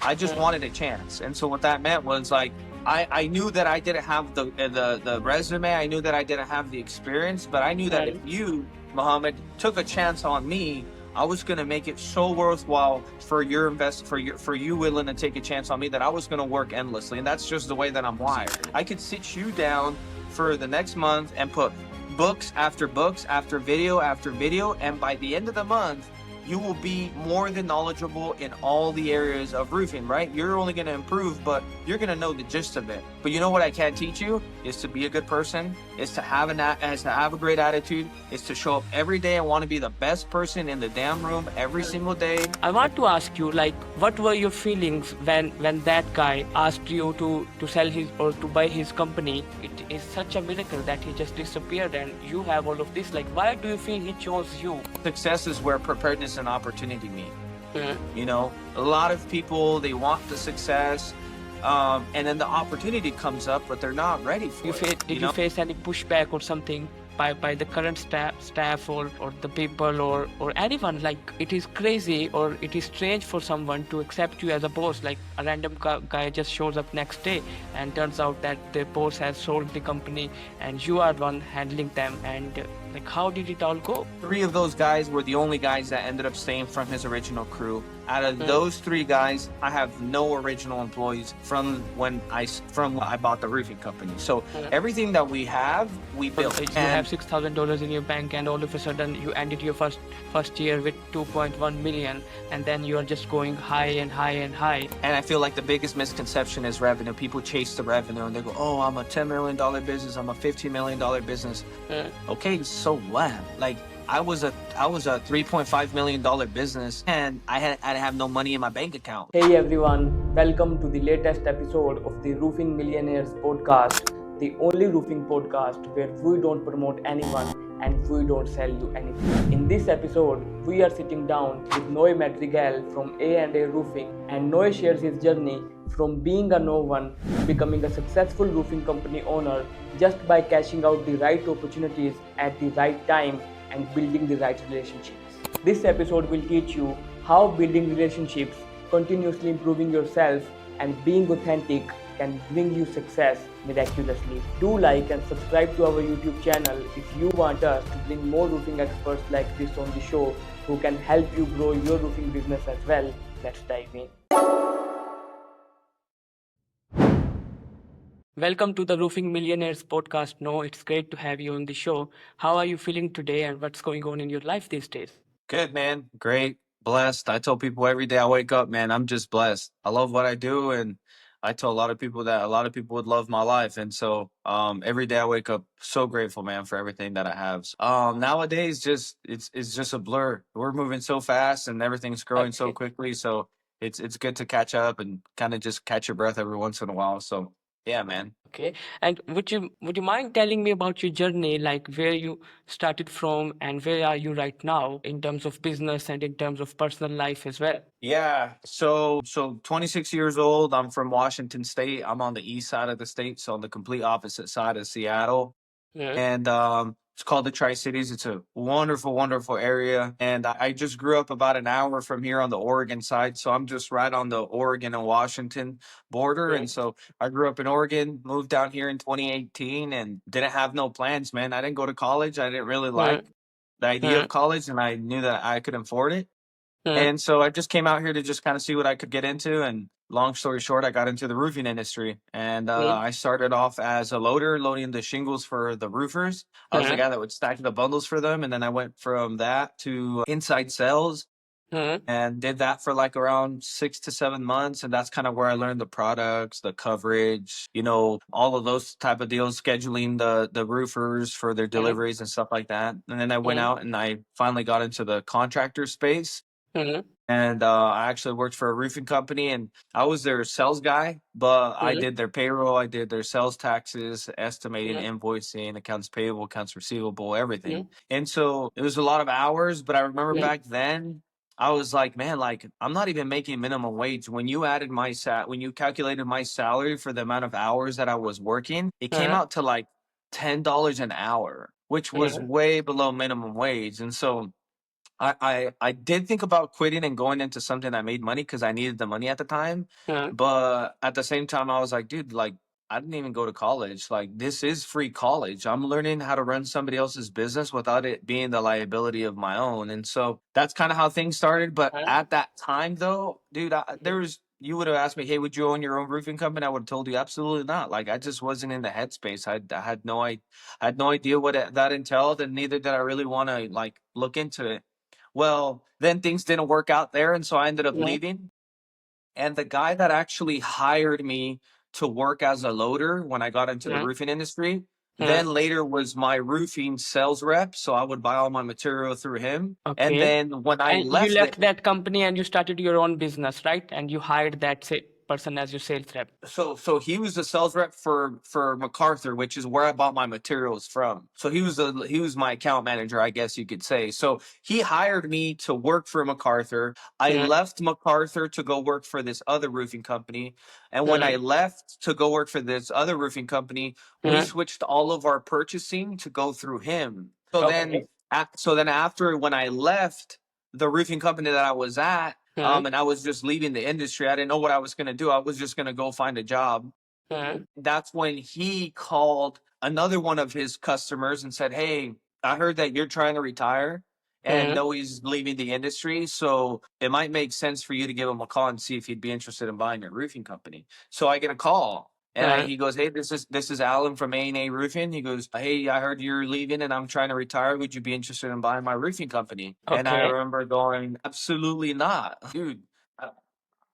I just wanted a chance. And so what that meant was like, I knew that I didn't have the resume. I knew that I didn't have the experience, but I knew that if Mm. you, Muhammad, took a chance on me, I was gonna make it so worthwhile for your for you willing to take a chance on me that I was gonna work endlessly. And that's just the way that I'm wired. I could sit you down for the next month and put books after video, and by the end of the month, you will be more than knowledgeable in all the areas of roofing, right? You're only going to improve, but you're going to know the gist of it. But you know what I can teach you is to be a good person, is to have a great attitude, is to show up every day and want to be the best person in the damn room every single day. I want to ask you, like, what were your feelings when that guy asked you to sell his or to buy his company? It is such a miracle that he just disappeared and you have all of this. Like, why do you feel he chose you? Success is where preparedness and opportunity meet. Mm. You know, a lot of people, they want the success, and then the opportunity comes up, but they're not ready for it. Did you face any pushback or something by the current staff or the people or anyone? Like, it is crazy or it is strange for someone to accept you as a boss. Like, a random guy just shows up next day and turns out that the boss has sold the company and you are one handling them. And like, how did it all go? 3 of those guys were the only guys that ended up staying from his original crew. Out of those 3 guys, I have no original employees from when I bought the roofing company. So everything that we have, we built. You have $6,000 in your bank, and all of a sudden you ended your first year with 2.1 million, and then you are just going high and high and high. And I feel like the biggest misconception is revenue. People chase the revenue and they go, "Oh, I'm a $10 million business. I'm a $15 million business." Okay, so what? Like, I was a $3.5 million business, and I have no money in my bank account. Hey everyone, welcome to the latest episode of the Roofing Millionaires podcast, the only roofing podcast where we don't promote anyone and we don't sell you anything. In this episode, we are sitting down with Noe Madrigal from A&A Roofing, and Noe shares his journey from being a no one to becoming a successful roofing company owner just by cashing out the right opportunities at the right time and building the right relationships. This episode will teach you how building relationships, continuously improving yourself, and being authentic can bring you success miraculously. Do like and subscribe to our YouTube channel if you want us to bring more roofing experts like this on the show who can help you grow your roofing business as well. Let's dive in. Welcome to the Roofing Millionaires podcast. No, it's great to have you on the show. How are you feeling today and what's going on in your life these days? Good, man. Great. Blessed. I tell people every day I wake up, man, I'm just blessed. I love what I do, and I tell a lot of people that a lot of people would love my life. And so every day I wake up so grateful, man, for everything that I have. Nowadays just it's just a blur. We're moving so fast and everything's growing so quickly. So it's good to catch up and kind of just catch your breath every once in a while. So yeah, man. Okay. And would you mind telling me about your journey, like where you started from and where are you right now in terms of business and in terms of personal life as well? Yeah. So 26 years old. I'm from Washington State. I'm on the east side of the state, so on the complete opposite side of Seattle. Yeah. And it's called the Tri-Cities. It's a wonderful, wonderful area. And I just grew up about an hour from here on the Oregon side. So I'm just right on the Oregon and Washington border. Yeah. And so I grew up in Oregon, moved down here in 2018 and didn't have no plans, man. I didn't go to college. I didn't really Yeah. like the idea Yeah. of college, and I knew that I could afford it. Yeah. And so I just came out here to just kind of see what I could get into. And long story short, I got into the roofing industry. And Yeah. I started off as a loader, loading the shingles for the roofers. I was the Yeah. guy that would stack the bundles for them. And then I went from that to inside sales Yeah. and did that for like around 6 to 7 months. And that's kind of where I learned the products, the coverage, all of those type of deals, scheduling the roofers for their Yeah. deliveries and stuff like that. And then I went Yeah. out and I finally got into the contractor space. Yeah. And I actually worked for a roofing company, and I was their sales guy, but I Yeah. did their payroll, I did their sales taxes, estimating, Yeah. invoicing, accounts payable, accounts receivable, everything. Yeah. And so it was a lot of hours, but I remember Yeah. back then I was like, man, like I'm not even making minimum wage. When you when you calculated my salary for the amount of hours that I was working, it came Yeah. out to like $10 an hour, which was Yeah. way below minimum wage. And so I did think about quitting and going into something that made money because I needed the money at the time. Uh, But at the same time, I was like, dude, like I didn't even go to college. Like this is free college. I'm learning how to run somebody else's business without it being the liability of my own. And so that's kind of how things started. But uh, at that time, though, dude, there was you would have asked me, hey, would you own your own roofing company? I would have told you absolutely not. Like I just wasn't in the headspace. I had no idea what that entailed, and neither did I really want to like look into it. Well, then things didn't work out there, and so I ended up uh, leaving. And the guy that actually hired me to work as a loader when I got into the uh, roofing industry, uh, then later was my roofing sales rep. So I would buy all my material through him. And okay. then when I And you left left that company and you started your own business, right? And you hired that person as your sales rep. so he was the sales rep for MacArthur, which is where I bought my materials from. So he was my account manager, I guess you could say. So he hired me to work for MacArthur. I Uh, left MacArthur to go work for this other roofing company. And when uh, I left to go work for this other roofing company, we uh, switched all of our purchasing to go through him. So okay. then after when I left the roofing company that I was at, Uh, and I was just leaving the industry. I didn't know what I was going to do. I was just going to go find a job. uh, That's when he called another one of his customers and said, hey, I heard that you're trying to retire and uh, know he's leaving the industry. So it might make sense for you to give him a call and see if he'd be interested in buying your roofing company. So I get a call. And uh, he goes, hey, this is Alan from A&A Roofing. He goes, hey, I heard you're leaving and I'm trying to retire. Would you be interested in buying my roofing company? And I okay. remember going, absolutely not, dude.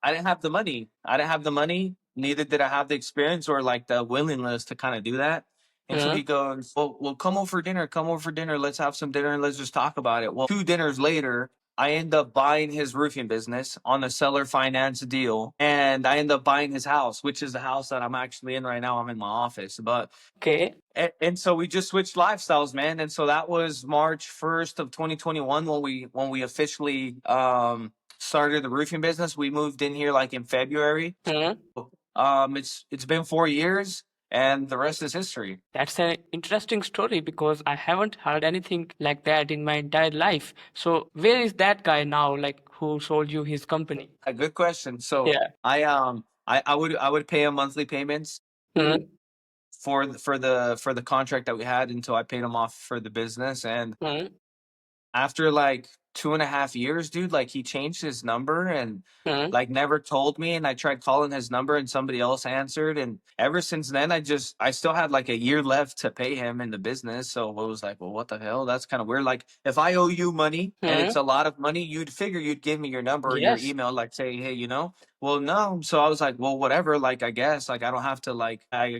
I didn't have the money. I didn't have the money. Neither did I have the experience or like the willingness to kind of do that. And so Uh, he goes, well, come over for dinner. Come over for dinner. Let's have some dinner and let's just talk about it. Well, 2 dinners later, I end up buying his roofing business on a seller finance deal. And I end up buying his house, which is the house that I'm actually in right now. I'm in my office. But okay. and so we just switched lifestyles, man. And so that was March 1st of 2021 when we officially started the roofing business. We moved in here like in February. Uh, It's been 4 years and the rest is history. that's an interesting story because I haven't heard anything like that in my entire life. So where is that guy now, like who sold you his company? A good question. So Yeah. I would pay him monthly payments Uh, for the contract that we had until I paid him off for the business. And uh, after like 2.5 years, dude, like he changed his number and uh, like never told me. And I tried calling his number and somebody else answered. And ever since then, I still had like a year left to pay him in the business. So I was like, well, what the hell? That's kind of weird. Like if I owe you money and uh, it's a lot of money, you'd figure you'd give me your number or your yes. email, like say, hey, well, no. So I was like, well, whatever. Like, I guess, like, I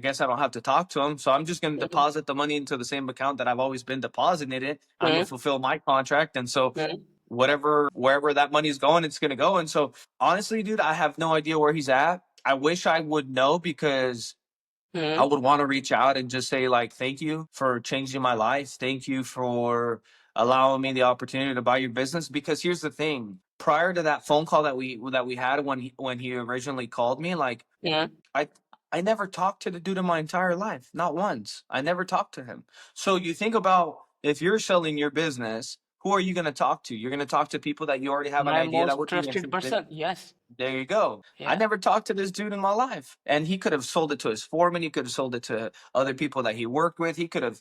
guess I don't have to talk to him. So I'm just going to Uh, deposit the money into the same account that I've always been depositing it. I'm going uh, to fulfill my contract. And so uh, wherever that money's going, it's going to go. And so honestly, dude, I have no idea where he's at. I wish I would know because I uh, would want to reach out and just say like, thank you for changing my life. Thank you for allowing me the opportunity to buy your business. Because here's the thing: prior to that phone call that we had when he originally called me, like uh, I I never talked to the dude in my entire life, not once. I never talked to him. So you think about if you're selling your business, who are you going to talk to? You're going to talk to people that you already have an my idea that most would be trusted interested. person. Yes. There you go. I Yeah. never talked to this dude in my life. And he could have sold it to his foreman. He could have sold it to other people that he worked with. He could have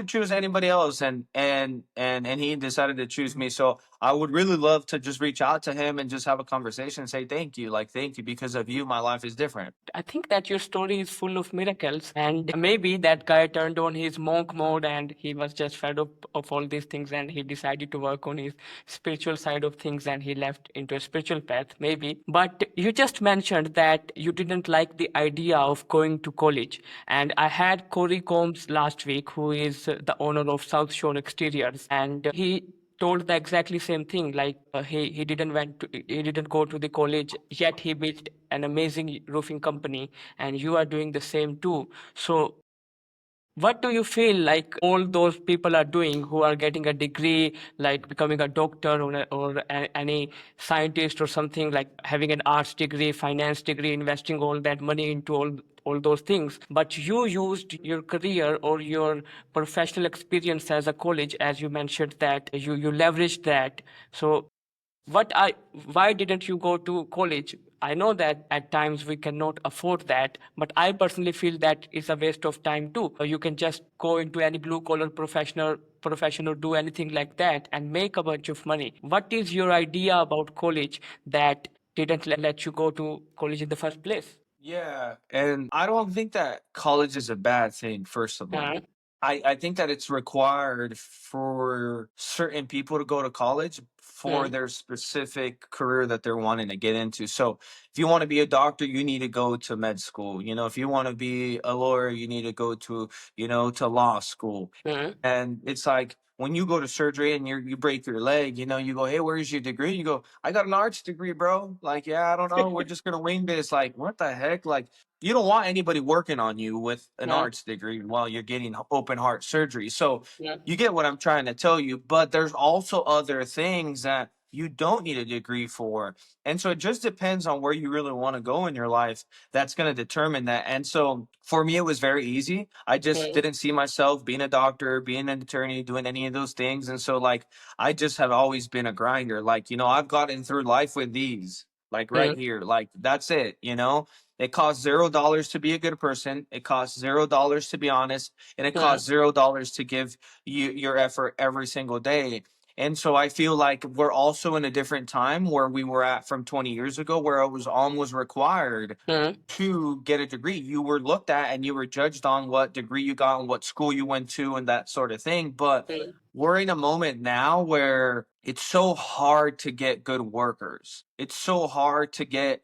choose anybody else and he decided to choose me. So I would really love to just reach out to him and just have a conversation and say thank you. Like thank you. Because of you, my life is different. I think that your story is full of miracles, and maybe that guy turned on his monk mode and he was just fed up of all these things and he decided to work on his spiritual side of things and he left into a spiritual path, maybe. But you just mentioned that you didn't like the idea of going to college. And I had Corey Combs last week, who is the owner of South Shore Exteriors, and he told the exactly same thing, like he didn't go to the college, yet he built an amazing roofing company, and you are doing the same too. So What do you feel like all those people are doing who are getting a degree, like becoming a doctor any scientist or something, like having an arts degree, finance degree, investing all that money into all those things, but you used your career or your professional experience as a college, as you mentioned that you leveraged that. So what I why didn't you go to college? I know that at times we cannot afford that, but I personally feel that it's a waste of time too. You can just go into any blue collar profession or do anything like that and make a bunch of money. What is your idea about college that didn't let you go to college in the first place? Yeah, and I don't think that college is a bad thing, first of all. Uh, I think that it's required for certain people to go to college for uh, their specific career that they're wanting to get into. So if you want to be a doctor, you need to go to med school. You know, if you want to be a lawyer, you need to go to, to law school. uh, And it's like when you go to surgery and you break your leg, you go, hey, where's your degree? You go, I got an arts degree, bro. Like, yeah, I don't know. We're just gonna wing this. Like, what the heck? Like, you don't want anybody working on you with an uh, arts degree while you're getting open heart surgery. So uh, you get what I'm trying to tell you, but there's also other things that you don't need a degree for. And so it just depends on where you really want to go in your life. That's going to determine that. And so for me, it was very easy. I just uh, didn't see myself being a doctor, being an attorney, doing any of those things. And so, like, I just have always been a grinder. Like, I've gotten through life with these, like uh, right here. Like, that's it. It costs $0 to be a good person. It costs $0 to be honest, and it uh, costs $0 to give you your effort every single day. And so I feel like we're also in a different time where we were at from 20 years ago, where it was almost required uh, to get a degree. You were looked at and you were judged on what degree you got and what school you went to and that sort of thing. But uh, we're in a moment now where it's so hard to get good workers. It's so hard to get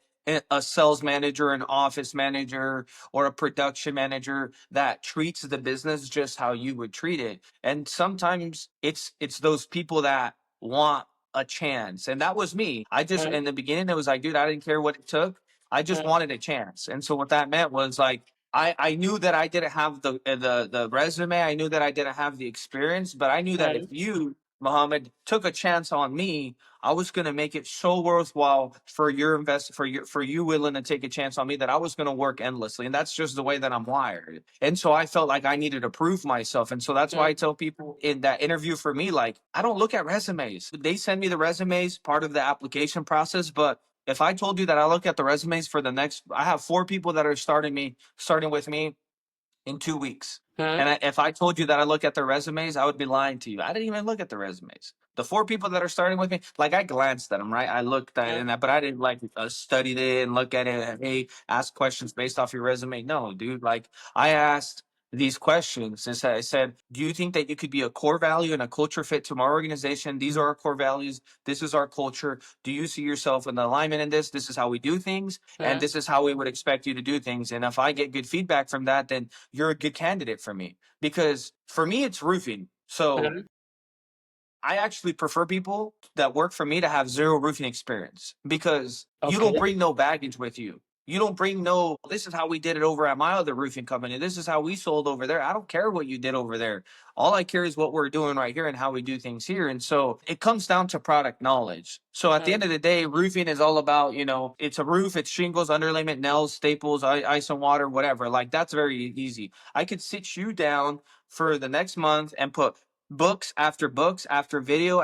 a sales manager, an office manager, or a production manager that treats the business just how you would treat it. And sometimes it's those people that want a chance. And that was me. I just uh, in the beginning it was like, dude, I didn't care what it took. I just uh, wanted a chance. And so what that meant was like I knew that I didn't have the resume. I knew that I didn't have the experience, but I knew that if uh, you, Muhammad, took a chance on me, I was going to make it so worthwhile for you willing to take a chance on me that I was going to work endlessly. And that's just the way that I'm wired. And so I felt like I needed to prove myself. And so that's why uh, I tell people in that interview for me, like, I don't look at resumes. They send me the resumes, part of the application process, but if I told you that I look at the resumes for I have 4 people that are starting with me in 2 weeks. uh, And if I told you that I look at their resumes, I would be lying to you. I didn't even look at the resumes. The 4 people that are starting with me, like I glanced at them, right? I looked at uh, it, but I didn't like study it and look at it. And, hey, ask questions based off your resume. No, dude. Like I asked these questions. And I said, do you think that you could be a core value and a culture fit to our organization? These are our core values. This is our culture. Do you see yourself in alignment in this? This is how we do things, and uh, this is how we would expect you to do things. And if I get good feedback from that, then you're a good candidate for me, because for me it's roofing. So uh, I actually prefer people that work for me to have zero roofing experience, because you don't okay. bring no baggage with you. You don't bring no, this is how we did it over at my other roofing company. This is how we sold over there. I don't care what you did over there. All I care is what we're doing right here and how we do things here. And so it comes down to product knowledge. So at the Uh, end of the day, roofing is all about, it's a roof, it's shingles, underlayment, nails, staples, ice and water, whatever. Like that's very easy. I could sit you down for the next month and put books after books after video,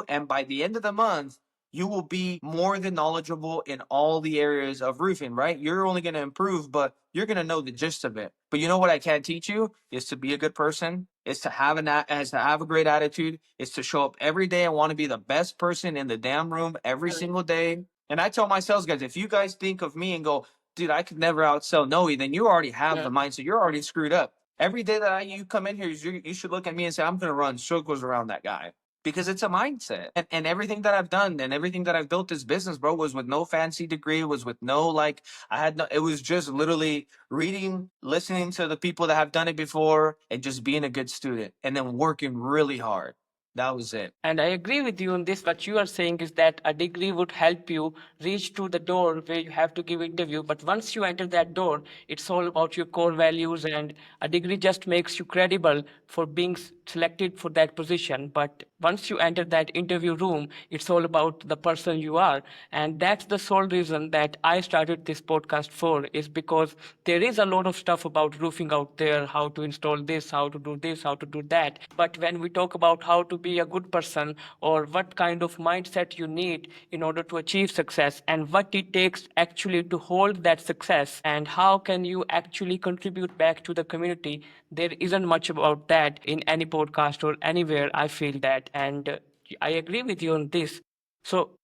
and by the end of the month you will be more than knowledgeable in all the areas of roofing, right? You're only going to improve, but you're going to know the gist of it. But you know what I can't teach you is to be a good person, is to have a great attitude, is to show up every day and want to be the best person in the damn room every uh, single day. And I tell my sales guys, if you guys think of me and go, dude, I could never outsell Noe, then you already have the uh, mindset. You're already screwed up. Every day that you come in here, you should look at me and say, I'm going to run circles around that guy, because it's a mindset. And everything that I've done and everything that I've built this business, bro, was with no fancy degree, was with no, like, it was just literally reading, listening to the people that have done it before, and just being a good student and then working really hard. That was it. And I agree with you on this. What you are saying is that a degree would help you reach to the door where you have to give interview. But once you enter that door, it's all about your core values, and a degree just makes you credible for being selected for that position. But once you enter that interview room, it's all about the person you are. And that's the sole reason that I started this podcast for, is because there is a lot of stuff about roofing out there, how to install this, how to do that. But when we talk about how to be a good person, or what kind of mindset you need in order to achieve success, and what it takes actually to hold that success, and how can you actually contribute back to the community, there isn't much about that in any podcast or anywhere, I feel that. And I agree with you on this. So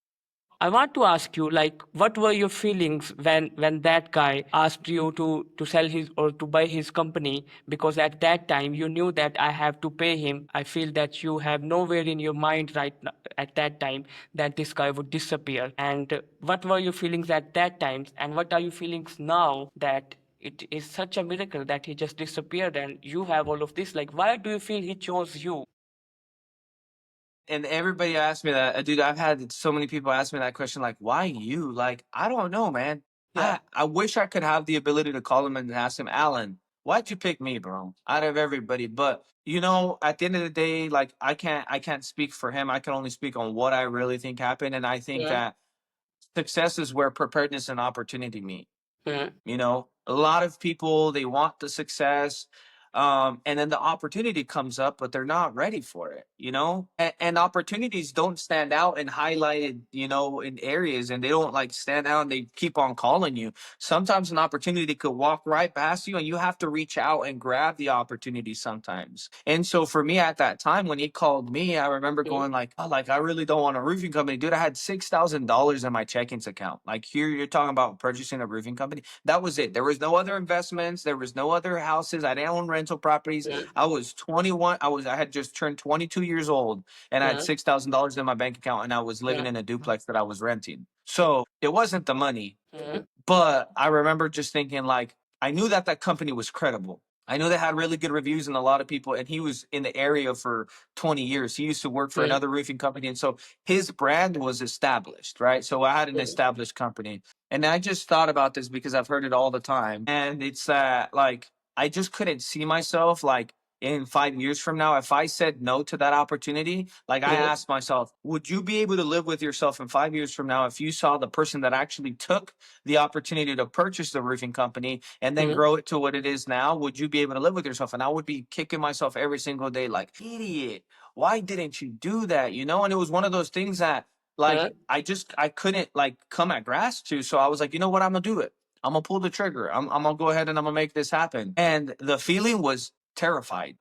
I want to ask you, like, what were your feelings when that guy asked you to sell his or to buy his company? Because at that time you knew that I have to pay him. I feel that you have nowhere in your mind right now, at that time, that this guy would disappear. And what were your feelings at that time? And what are your feelings now that it is such a miracle that he just disappeared and you have all of this? Like, why do you feel he chose you? And everybody asked me that, dude. I've had so many people ask me that question, like, "Why you?" Like, I don't know, man. Yeah. I wish I could have the ability to call him and ask him, Alan, why'd you pick me, bro? Out of everybody, but at the end of the day, like, I can't speak for him. I can only speak on what I really think happened, and I think Yeah. that success is where preparedness and opportunity meet. Yeah. A lot of people, they want the success, and then the opportunity comes up, but they're not ready for it. And opportunities don't stand out and highlighted, in areas, and they don't like stand out and they keep on calling you. Sometimes an opportunity could walk right past you, and you have to reach out and grab the opportunity sometimes. And so for me at that time, when he called me, I remember going like, oh, like, I really don't want a roofing company, dude. I had $6,000 in my checkings account. Like, here you're talking about purchasing a roofing company. That was it. There was no other investments. There was no other houses. I didn't own rental properties. I was 21. I had just turned 22 years old, and I had $6,000 in my bank account, and I was living in a duplex that I was renting. So it wasn't the money, but I remember just thinking, like, I knew that that company was credible. I knew they had really good reviews and a lot of people, and he was in the area for 20 years. He used to work for another roofing company, and so his brand was established, right? So I had an established company. And I just thought about this because I've heard it all the time. And it's that, like, I just couldn't see myself, like, in 5 years from now, if I said no to that opportunity, like, I asked myself, would you be able to live with yourself in 5 years from now if you saw the person that actually took the opportunity to purchase the roofing company and then grow it to what it is now? Would you be able to live with yourself? And I would be kicking myself every single day, like, idiot, why didn't you do that? And it was one of those things that, like, I couldn't, like, come at grasp to. So I was like, you know what? I'm gonna do it. I'm gonna pull the trigger. I'm gonna go ahead and I'm gonna make this happen. And the feeling was terrified.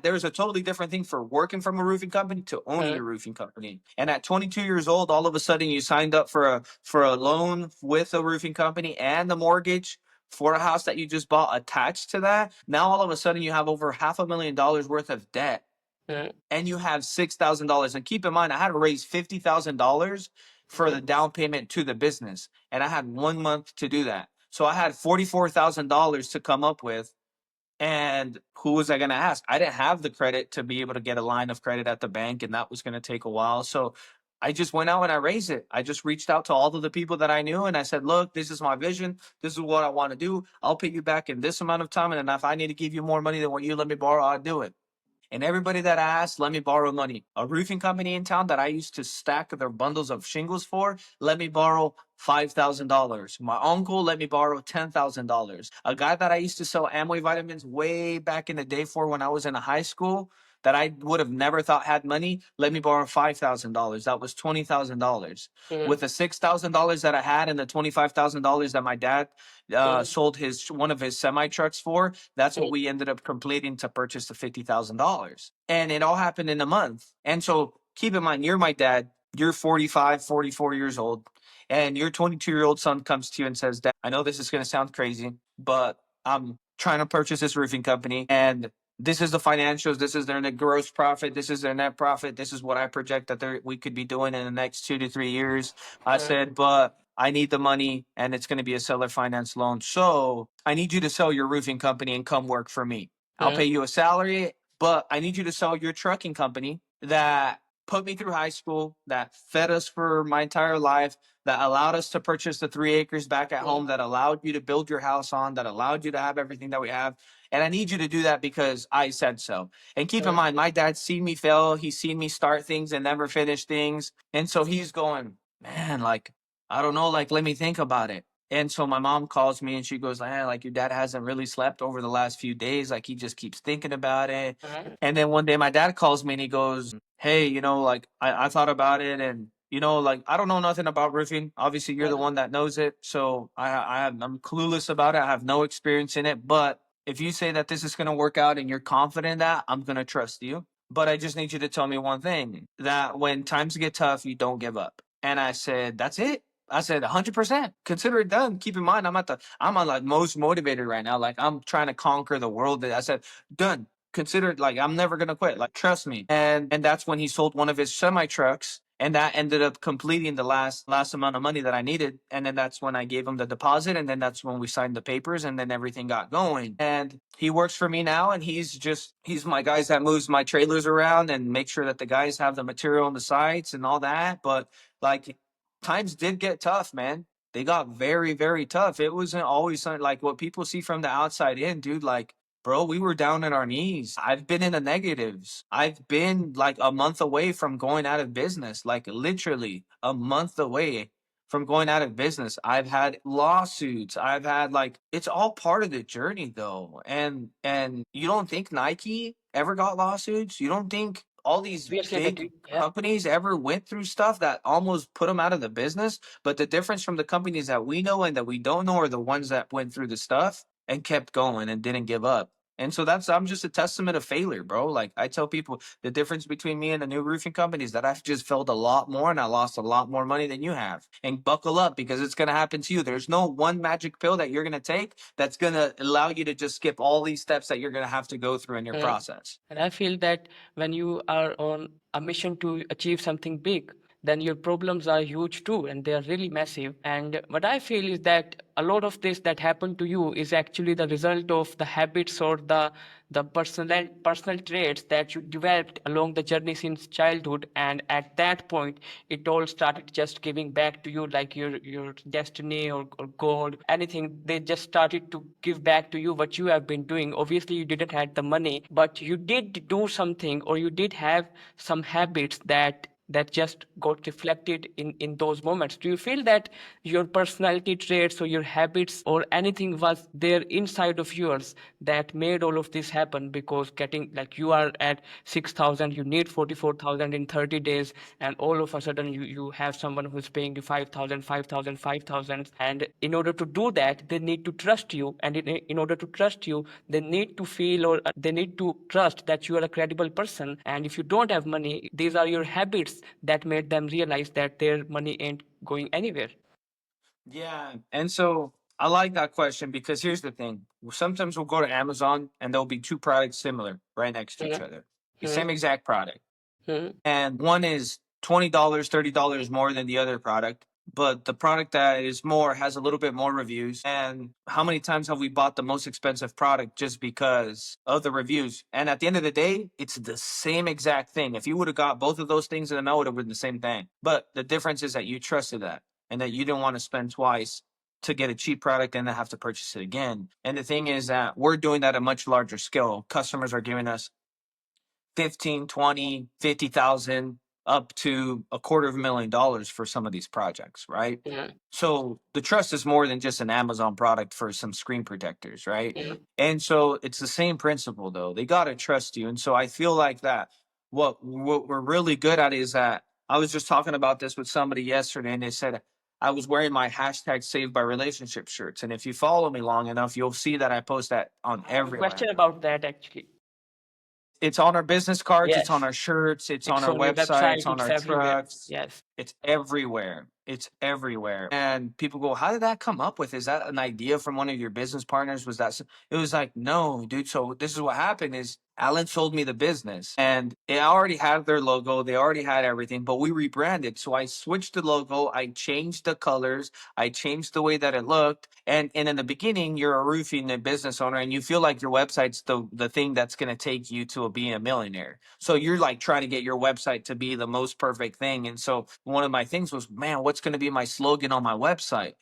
There's a totally different thing for working from a roofing company to owning a roofing company. And at 22 years old, all of a sudden you signed up for a loan with a roofing company and the mortgage for a house that you just bought attached to that. Now all of a sudden you have over $500,000 worth of debt, and you have $6,000. And keep in mind, I had to raise $50,000 for the down payment to the business, and I had 1 month to do that. So I had $44,000 to come up with. And who was I going to ask? I didn't have the credit to be able to get a line of credit at the bank, and that was going to take a while. So I just went out and I raised it. I just reached out to all of the people that I knew, and I said, look, this is my vision. This is what I want to do. I'll pay you back in this amount of time. And if I need to give you more money than what you let me borrow, I'll do it. And everybody that I asked, let me borrow money. A roofing company in town that I used to stack their bundles of shingles for, let me borrow $5,000. My uncle let me borrow $10,000. A guy that I used to sell Amway vitamins way back in the day for when I was in high school, that I would have never thought had money, let me borrow $5,000. That was $20,000. With the $6,000 that I had and the $25,000 that my dad sold one of his semi trucks for, that's what we ended up completing to purchase the $50,000. And it all happened in a month. And so keep in mind, you're my dad. You're 45, 44 years old, and your 22-year-old son comes to you and says, Dad, I know this is going to sound crazy, but I'm trying to purchase this roofing company, and this is the financials. This is their net gross profit. This is their net profit. This is what I project that we could be doing in the next 2 to 3 years. I said, but I need the money, and it's going to be a seller finance loan. So I need you to sell your roofing company and come work for me. I'll pay you a salary, but I need you to sell your trucking company that put me through high school, that fed us for my entire life, that allowed us to purchase the 3 acres back at home, that allowed you to build your house on, that allowed you to have everything that we have. And I need you to do that because I said so. And keep in mind, my dad's seen me fail. He's seen me start things and never finish things. And so he's going, man, like, I don't know, like, let me think about it. And so my mom calls me and she goes, like your dad hasn't really slept over the last few days. Like he just keeps thinking about it. And then one day my dad calls me and he goes, hey, like I thought about it and like I don't know nothing about roofing. Obviously, you're the one that knows it. So I'm clueless about it. I have no experience in it. But if you say that this is gonna work out and you're confident in that, I'm gonna trust you. But I just need you to tell me one thing, that when times get tough, you don't give up. And I said, that's it. I said 100%. Consider it done. Keep in mind, I'm on like most motivated right now. Like I'm trying to conquer the world. I said, done. Consider it, like I'm never gonna quit. Like trust me. And that's when he sold one of his semi trucks, and that ended up completing the last amount of money that I needed. And then that's when I gave him the deposit, and then that's when we signed the papers, and then everything got going. And he works for me now, and he's my guys that moves my trailers around and make sure that the guys have the material on the sites and all that. But like times did get tough, man. They got very, very tough. It wasn't always something like what people see from the outside in, dude. Like, bro, we were down in our knees. I've been in the negatives. I've been like a month away from going out of business, like literally a month away from going out of business. I've had lawsuits. I've had like it's all part of the journey though. And you don't think Nike ever got lawsuits? You don't think all these big companies ever went through stuff that almost put them out of the business? But the difference from the companies that we know and that we don't know are the ones that went through the stuff and kept going and didn't give up. And so I'm just a testament of failure, bro. Like I tell people, the difference between me and the new roofing company is that I've just failed a lot more and I lost a lot more money than you have. And buckle up because it's going to happen to you. There's no one magic pill that you're going to take that's going to allow you to just skip all these steps that you're going to have to go through in your process. And I feel that when you are on a mission to achieve something big, then your problems are huge too, and they are really massive. And what I feel is that a lot of this that happened to you is actually the result of the habits or the personal traits that you developed along the journey since childhood. And at that point, it all started just giving back to you, like your destiny or God, anything. They just started to give back to you what you have been doing. Obviously, you didn't have the money, but you did do something, or you did have some habits that just got reflected in those moments. Do you feel that your personality traits or your habits or anything was there inside of yours that made all of this happen? Because getting, like, you are at 6,000, you need 44,000 in 30 days, and all of a sudden you have someone who's paying you 5,000, 5,000, 5,000. And in order to do that, they need to trust you. And in order to trust you, they need to feel, or they need to trust that you are a credible person. And if you don't have money, these are your habits that made them realize that their money ain't going anywhere. Yeah. And so I like that question because here's the thing. Sometimes we'll go to Amazon and there'll be two products similar right next to each other. The same exact product. And one is $20, $30 more than the other product. But the product that is more has a little bit more reviews. And how many times have we bought the most expensive product just because of the reviews? And at the end of the day, it's the same exact thing. If you would have got both of those things in the mail, it would have been the same thing. But the difference is that you trusted that and that you didn't want to spend twice to get a cheap product and then have to purchase it again. And the thing is that we're doing that at a much larger scale. Customers are giving us 15, 20, 50,000 up to $250,000 for some of these projects, right? So the trust is more than just an Amazon product for some screen protectors, right? And so it's the same principle though. They got to trust you. And so I feel like that what we're really good at is that I was just talking about this with somebody yesterday and they said I was wearing my hashtag saved by relationship shirts. And if you follow me long enough, you'll see that I post that on everywhere. Question about that, actually. It's on our business cards, it's on Yes. our shirts, it's It's on our on your website, it's website, on it's our everywhere. trucks. Yes. It's everywhere. It's everywhere. And people go, how did that come up with? Is that an idea from one of your business partners? Was that it was like, no, dude. So this is what happened is Alan sold me the business and they already had their logo. They already had everything, but we rebranded. So I switched the logo. I changed the colors. I changed the way that it looked. And in the beginning, you're a roofing business owner and you feel like your website's the thing that's going to take you to being a millionaire. So you're like trying to get your website to be the most perfect thing. And so one of my things was, man, what's going to be my slogan on my website?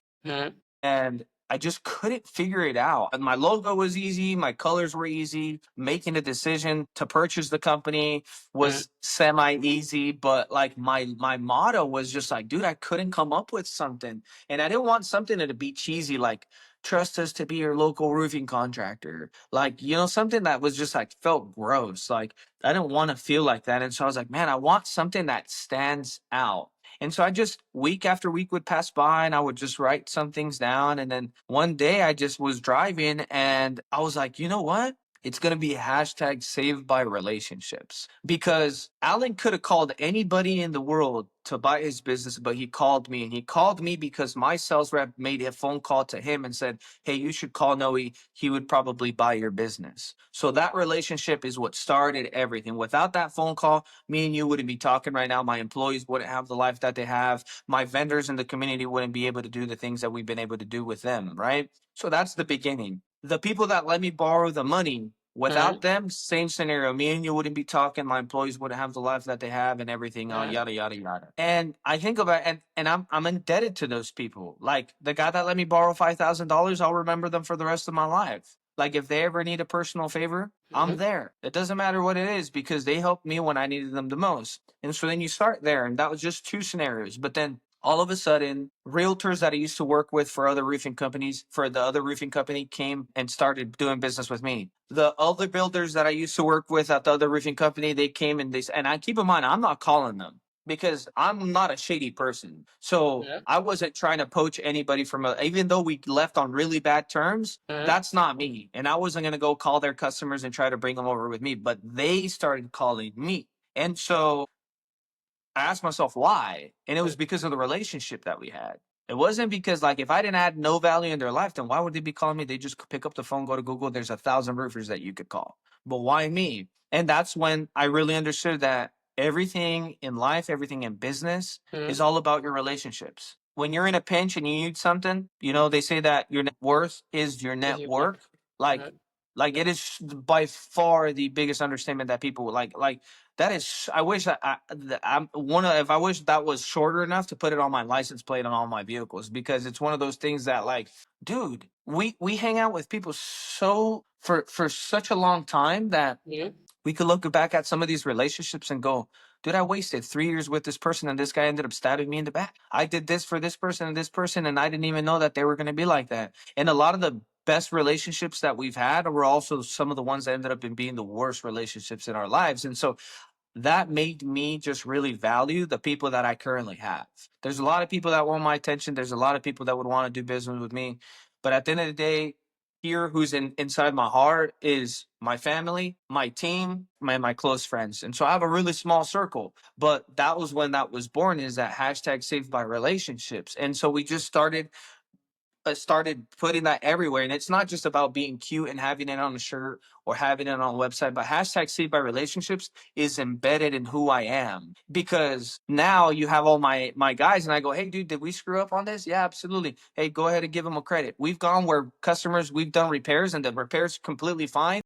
And I just couldn't figure it out. And my logo was easy, my colors were easy. Making a decision to purchase the company was semi easy, but like my motto was just like, dude, I couldn't come up with something. And I didn't want something to be cheesy like trust us to be your local roofing contractor. Like, something that was just like felt gross. Like I didn't want to feel like that. And so I was like, man, I want something that stands out. And so I just week after week would pass by and I would just write some things down. And then one day I just was driving and I was like, you know what? It's going to be hashtag saved by relationships because Alan could have called anybody in the world to buy his business, but he called me and he called me because my sales rep made a phone call to him and said, hey, you should call Noe. He would probably buy your business. So that relationship is what started everything. Without that phone call, me and you wouldn't be talking right now. My employees wouldn't have the life that they have. My vendors in the community wouldn't be able to do the things that we've been able to do with them, right? So that's the beginning. The people that let me borrow the money, without them, same scenario. Me and you wouldn't be talking. My employees wouldn't have the life that they have and everything, yada yada yada. And I think about and I'm indebted to those people. Like the guy that let me borrow $5,000, I'll remember them for the rest of my life. Like if they ever need a personal favor, I'm there. It doesn't matter what it is because they helped me when I needed them the most. And so then you start there, and that was just two scenarios. But then all of a sudden, realtors that I used to work with for other roofing companies, for the other roofing company, came and started doing business with me. The other builders that I used to work with at the other roofing company, they came and I keep in mind, I'm not calling them because I'm not a shady person. So I wasn't trying to poach anybody even though we left on really bad terms, that's not me. And I wasn't going to go call their customers and try to bring them over with me, but they started calling me. And so I asked myself why, and it was because of the relationship that we had. It wasn't because like if I didn't add no value in their life, then why would they be calling me? They just pick up the phone, go to Google. There's 1,000 roofers that you could call, but why me? And that's when I really understood that everything in life, everything in business is all about your relationships. When you're in a pinch and you need something, they say that your net worth is your net worth. Like, like it is by far the biggest understatement that people would like that is, I wish that I'm one of, if I wish that was shorter enough to put it on my license plate on all my vehicles, because it's one of those things that like, dude, we hang out with people for such a long time that we could look back at some of these relationships and go, dude, I wasted 3 years with this person and this guy ended up stabbing me in the back. I did this for this person and I didn't even know that they were going to be like that. And a lot of the best relationships that we've had were also some of the ones that ended up in being the worst relationships in our lives. And so that made me just really value the people that I currently have. There's a lot of people that want my attention. There's a lot of people that would want to do business with me. But at the end of the day, here who's inside my heart is my family, my team, my close friends. And so I have a really small circle. But that was when that was born, is that hashtag saved by relationships. And so we just started putting that everywhere. And it's not just about being cute and having it on a shirt or having it on a website, but hashtag saved by relationships is embedded in who I am. Because now you have all my guys and I go, hey dude, did we screw up on this? Yeah, absolutely. Hey, go ahead and give them a credit. We've gone where we've done repairs and the repairs completely fine.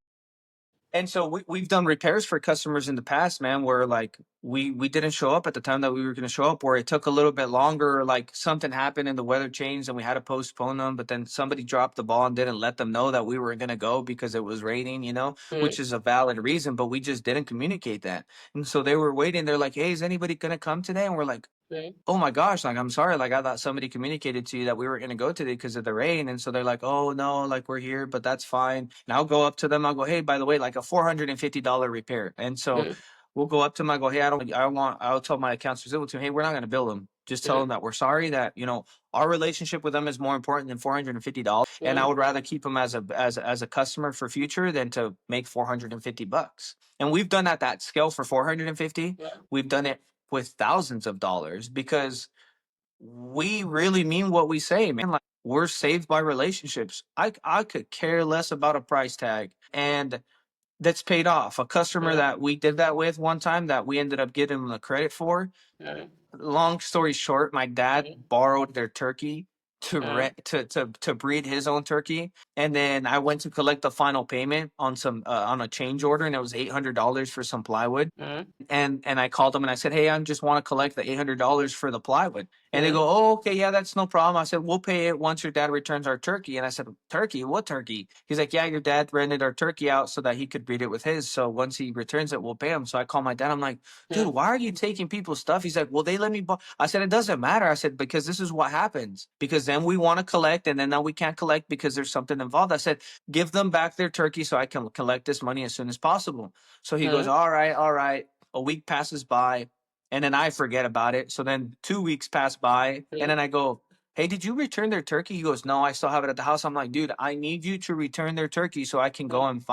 And so we've done repairs for customers in the past, man, where like we didn't show up at the time that we were going to show up, where it took a little bit longer, or like something happened and the weather changed and we had to postpone them, but then somebody dropped the ball and didn't let them know that we were going to go because it was raining, which is a valid reason, but we just didn't communicate that. And so they were waiting. They're like, hey, is anybody going to come today? And we're like, oh my gosh, like, I'm sorry. Like, I thought somebody communicated to you that we were going to go today because of the rain. And so they're like, oh no, like we're here, but that's fine. And I'll go up to them. I'll go, hey, by the way, like a $450 repair. And so we'll go up to them. I go, hey, I'll tell my accounts receivable team, hey, we're not going to bill them. Just tell them that we're sorry, that, our relationship with them is more important than $450. And I would rather keep them as a customer for future than to make $450. And we've done at that scale for 450. We've done it with thousands of dollars because we really mean what we say, man. Like, we're saved by relationships. I could care less about a price tag, and that's paid off. A customer that we did that with one time that we ended up getting the credit for. Long story short, my dad borrowed their turkey to to breed his own turkey, and then I went to collect the final payment on some on a change order, and it was $800 for some plywood. And I called them and I said, "Hey, I just want to collect the $800 for the plywood." And they go, "Oh, okay, yeah, that's no problem." I said, "We'll pay it once your dad returns our turkey." And I said, "Turkey? What turkey?" He's like, "Yeah, your dad rented our turkey out so that he could breed it with his. So once he returns it, we'll pay him." So I call my dad. I'm like, "Dude, why are you taking people's stuff?" He's like, "Well, they let me borrow." I said, "It doesn't matter." I said, "Because this is what happens. Because then we want to collect, and then now we can't collect because there's something involved." I said, "Give them back their turkey so I can collect this money as soon as possible." So he goes, "All right, all right." A week passes by, and then I forget about it. So then 2 weeks pass by, and then I go, "Hey, did you return their turkey?" He goes, "No, I still have it at the house." I'm like, "Dude, I need you to return their turkey so I can go and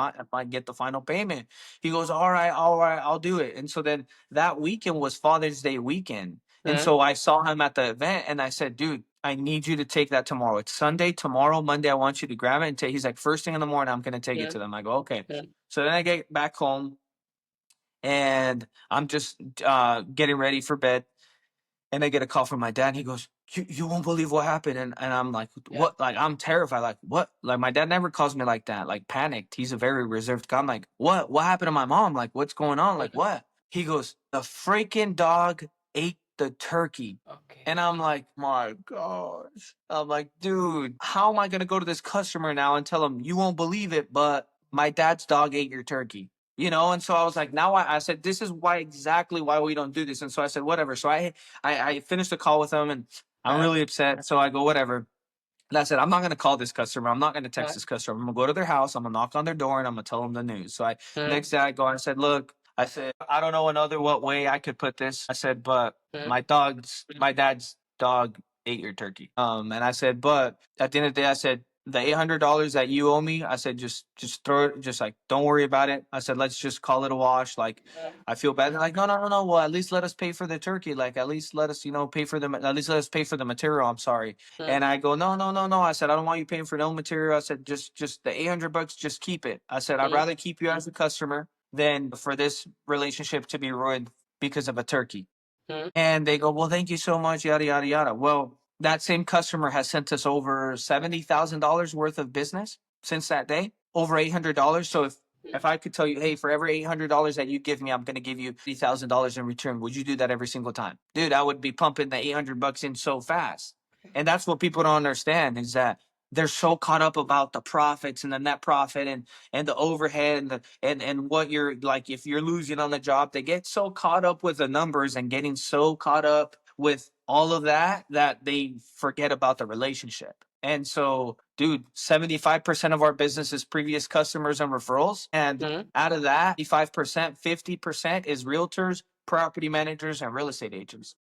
get the final payment." He goes, all right, I'll do it." And so then that weekend was Father's Day weekend. And so I saw him at the event, and I said, "Dude, I need you to take that tomorrow. It's Sunday. Tomorrow, Monday, I want you to grab it and take." He's like, "First thing in the morning, I'm going to take it to them." I go, "Okay." So then I get back home, and I'm just getting ready for bed, and I get a call from my dad. He goes, "You won't believe what happened." And I'm like, "What?" Like, I'm terrified. Like, "What?" Like, my dad never calls me like that, like panicked. He's a very reserved guy. I'm like, What happened to my mom? Like, what's going on? Like, what?" He goes, "The freaking dog ate the turkey." Okay. And I'm like, "My gosh." I'm like, "Dude, how am I going to go to this customer now and tell him, you won't believe it, but my dad's dog ate your turkey?" And so I was like, now I said, this is exactly why we don't do this. And so I said, whatever. So I finished the call with him, and I'm really upset. So I go, whatever. And I said, I'm not going to call this customer. I'm not going to text this customer. I'm going to go to their house. I'm going to knock on their door, and I'm going to tell them the news. So next day I go and I said, "Look," I said, "I don't know what way I could put this." I said, "But my dad's dog ate your turkey." And I said, "But at the end of the day," I said, "the $800 that you owe me," I said, just throw it, just like, don't worry about it." I said, "Let's just call it a wash. Like, I feel bad." They're like, "No, no, no, no. Well, at least let us pay for the turkey. Like, at least let us, pay for at least let us pay for the material. I'm sorry." And I go, "No, no, no, no." I said, "I don't want you paying for no material." I said, just the $800, just keep it." I said, "I'd rather keep you as a customer than for this relationship to be ruined because of a turkey." And they go, "Well, thank you so much, yada, yada, yada." Well, that same customer has sent us over $70,000 worth of business since that day, over $800. So if I could tell you, "Hey, for every $800 that you give me, I'm going to give you $3,000 in return," would you do that every single time? Dude, I would be pumping the $800 in so fast. And that's what people don't understand, is that they're so caught up about the profits and the net profit, and the overhead, and what you're like, if you're losing on the job. They get so caught up with the numbers and getting so caught up with all of that that they forget about the relationship. And so, dude, 75% of our business is previous customers and referrals. And out of that, 55%, 50% is realtors, property managers, and real estate agents.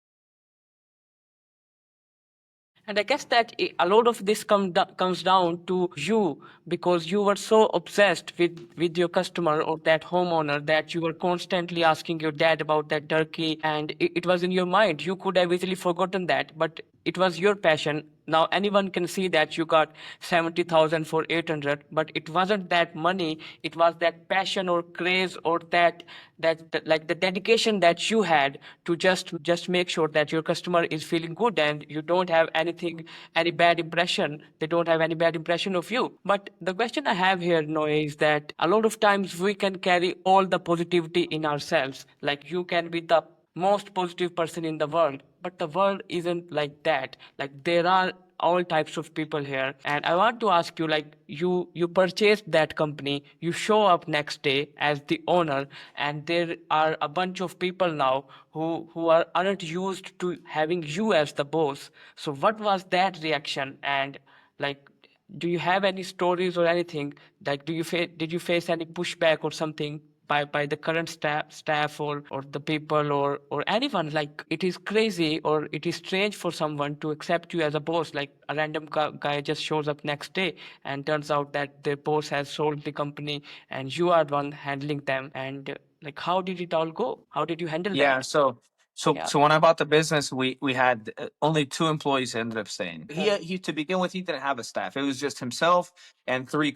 And I guess that a lot of this comes down to you, because you were so obsessed with your customer or that homeowner that you were constantly asking your dad about that turkey, and it was in your mind. You could have easily forgotten that, but it was your passion. Now anyone can see that you got 70,000 for 800, but it wasn't that money. It was that passion or craze, or that like the dedication that you had to just make sure that your customer is feeling good and you don't have any bad impression. They don't have any bad impression of you. But the question I have here, Noe, is that a lot of times we can carry all the positivity in ourselves. Like, you can be the most positive person in the world, but the world isn't like that. Like, there are all types of people here, and I want to ask you, like, you purchased that company, you show up next day as the owner, and there are a bunch of people now who aren't used to having you as the boss. So what was that reaction? And, like, do you have any stories or anything? Like, did you face any pushback or something by the current staff or the people or anyone? Like, it is crazy or it is strange for someone to accept you as a boss. Like, a random guy just shows up next day and turns out that their boss has sold the company and you are the one handling them. And like, how did it all go? How did you handle Yeah, that? so So Yeah. so when I bought the business, we had only 2 employees ended up staying. He to begin with, he didn't have a staff. It was just himself and three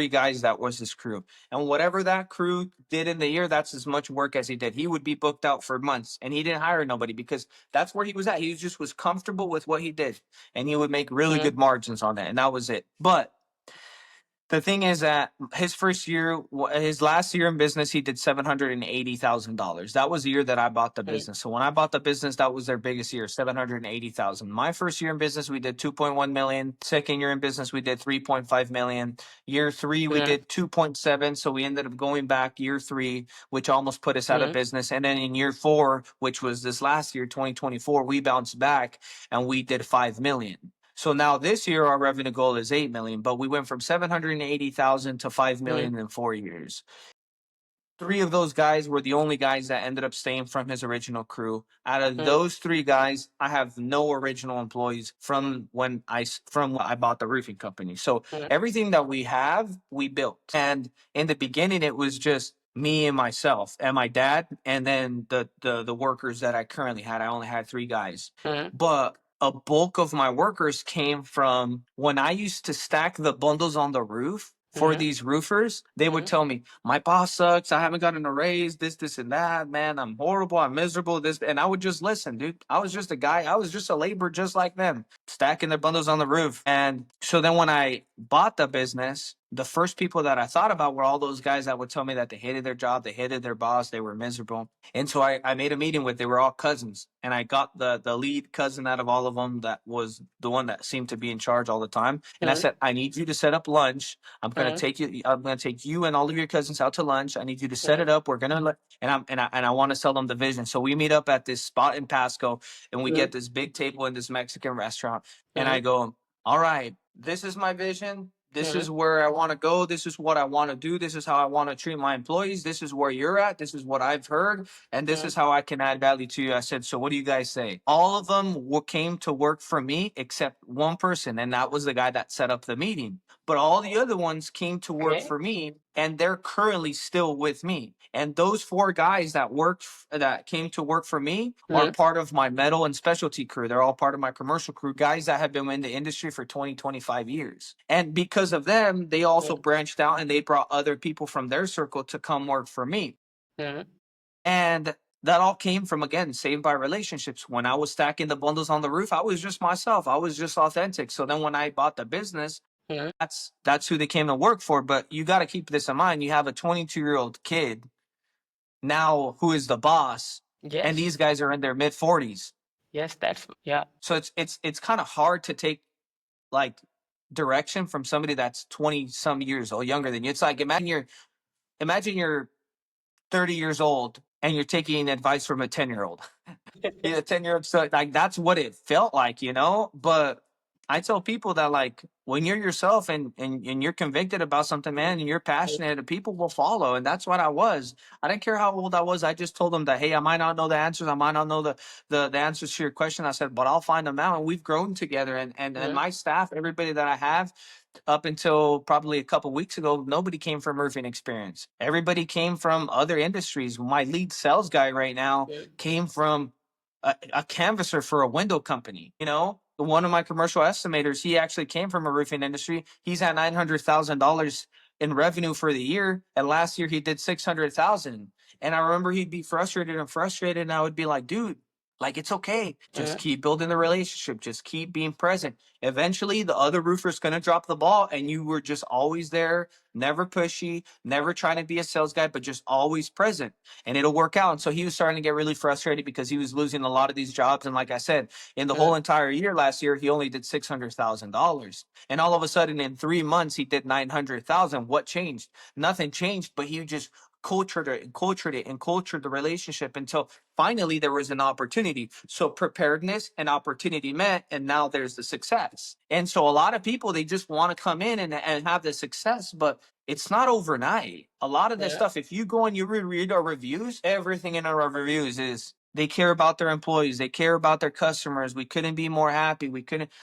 guys that was his crew. And whatever that crew did in the year, that's as much work as he did. He would be booked out for months, and he didn't hire nobody because that's where he was at. He just was comfortable with what he did, and he would make really good margins on that, and that was it. But the thing is that his last year in business, he did $780,000. That was the year that I bought the business. So when I bought the business, that was their biggest year, 780,000. My first year in business, we did 2.1 million. Second year in business, we did 3.5 million. Year three, we did 2.7. So we ended up going back year three, which almost put us out of business. And then in year four, which was this last year, 2024, we bounced back and we did 5 million. So now this year our revenue goal is 8 million, but we went from 780,000 to 5 million in 4 years. 3 of those guys were the only guys that ended up staying from his original crew. Out of those 3 guys, I have no original employees from when I bought the roofing company. So everything that we have, we built. And in the beginning, it was just me and myself and my dad, and then the workers that I currently had. I only had 3 guys, but a bulk of my workers came from when I used to stack the bundles on the roof for these roofers. They would tell me, my boss sucks. I haven't gotten a raise, this, and that. Man, I'm horrible. I'm miserable. This, and I would just listen, dude. I was just a guy. I was just a laborer just like them, stacking their bundles on the roof. And so then when I bought the business, the first people that I thought about were all those guys that would tell me that they hated their job, they hated their boss, they were miserable. And so I made a meeting with, they were all cousins. And I got the lead cousin out of all of them that was the one that seemed to be in charge all the time. And I said, I need you to set up lunch. I'm gonna take you and all of your cousins out to lunch. I need you to set it up. We're gonna I want to sell them the vision. So we meet up at this spot in Pasco, and we get this big table in this Mexican restaurant. And I go, all right, this is my vision. This is where I want to go. This is what I want to do. This is how I want to treat my employees. This is where you're at. This is what I've heard. And this is how I can add value to you. I said, so what do you guys say? All of them came to work for me except one person. And that was the guy that set up the meeting. But all the other ones came to work for me, and they're currently still with me. And those 4 guys that came to work for me are part of my metal and specialty crew. They're all part of my commercial crew, guys that have been in the industry for 20, 25 years. And because of them, they also branched out and they brought other people from their circle to come work for me. And that all came from, again, saved by relationships. When I was stacking the bundles on the roof, I was just myself. I was just authentic. So then when I bought the business, that's who they came to work for. But you got to keep this in mind. You have a 22-year-old kid now who is the boss, and these guys are in their mid 40s. Yes, So it's kind of hard to take like direction from somebody that's 20 some years old younger than you. It's like imagine you're 30 years old and you're taking advice from a 10-year-old. Yeah, 10-year-old. So like that's what it felt like, But I tell people that, like, when you're yourself and you're convicted about something, man, and you're passionate, people will follow. And that's what I was. I didn't care how old I was. I just told them that, hey, I might not know the answers. I might not know the answers to your question. I said, but I'll find them out. And we've grown together. And my staff, everybody that I have, up until probably a couple weeks ago, nobody came from roofing experience. Everybody came from other industries. My lead sales guy right now came from a canvasser for a window company. One of my commercial estimators, he actually came from a roofing industry. He's at $900,000 in revenue for the year, and last year he did 600,000. And I remember he'd be frustrated, and I would be like, dude, like, it's okay. Just keep building the relationship. Just keep being present. Eventually, the other roofer's going to drop the ball, and you were just always there, never pushy, never trying to be a sales guy, but just always present, and it'll work out. And so he was starting to get really frustrated because he was losing a lot of these jobs. And like I said, in the whole entire year last year, he only did $600,000. And all of a sudden, in 3 months, he did 900,000. What changed? Nothing changed, but he just cultured the relationship until finally there was an opportunity. So preparedness and opportunity met, and now there's the success. And so a lot of people, they just want to come in and have the success, but it's not overnight. A lot of this stuff, if you go and you read our reviews, everything in our reviews is They care about their employees. They care about their customers. We couldn't be more happy.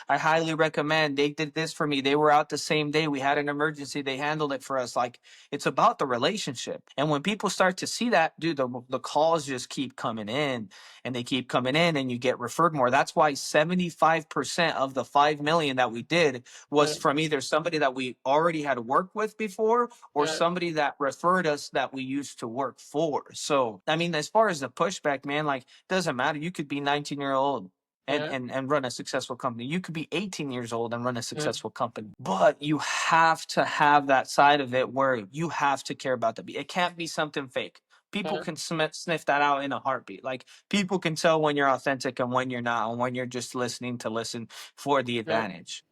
I highly recommend. They did this for me. They were out the same day. We had an emergency. They handled it for us. Like, it's about the relationship. And when people start to see that, dude, the calls just keep coming in and they keep coming in and you get referred more. That's why 75% of the 5 million that we did was from either somebody that we already had worked with before or somebody that referred us that we used to work for. So, I mean, as far as the pushback, man, like, doesn't matter. You could be 19-year-old and run a successful company. You could be 18 years old and run a successful company. But you have to have that side of it where you have to care about it can't be something fake. People can sniff that out in a heartbeat. Like, people can tell when you're authentic and when you're not, and when you're just listening to listen for the advantage.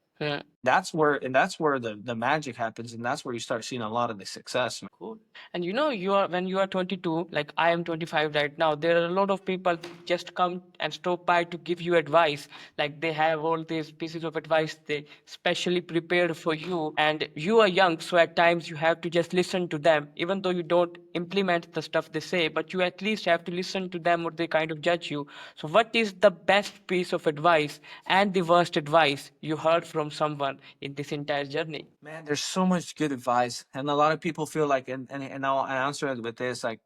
That's where the magic happens, and that's where you start seeing a lot of the success. Cool. And you know, when you are 22, like I am 25 right now, there are a lot of people just come and stop by to give you advice. Like, they have all these pieces of advice they specially prepared for you, and you are young, so at times you have to just listen to them, even though you don't implement the stuff they say, but you at least have to listen to them or they kind of judge you. So what is the best piece of advice and the worst advice you heard from someone in this entire journey? Man, there's so much good advice, and a lot of people feel like, and I'll answer it with this, like,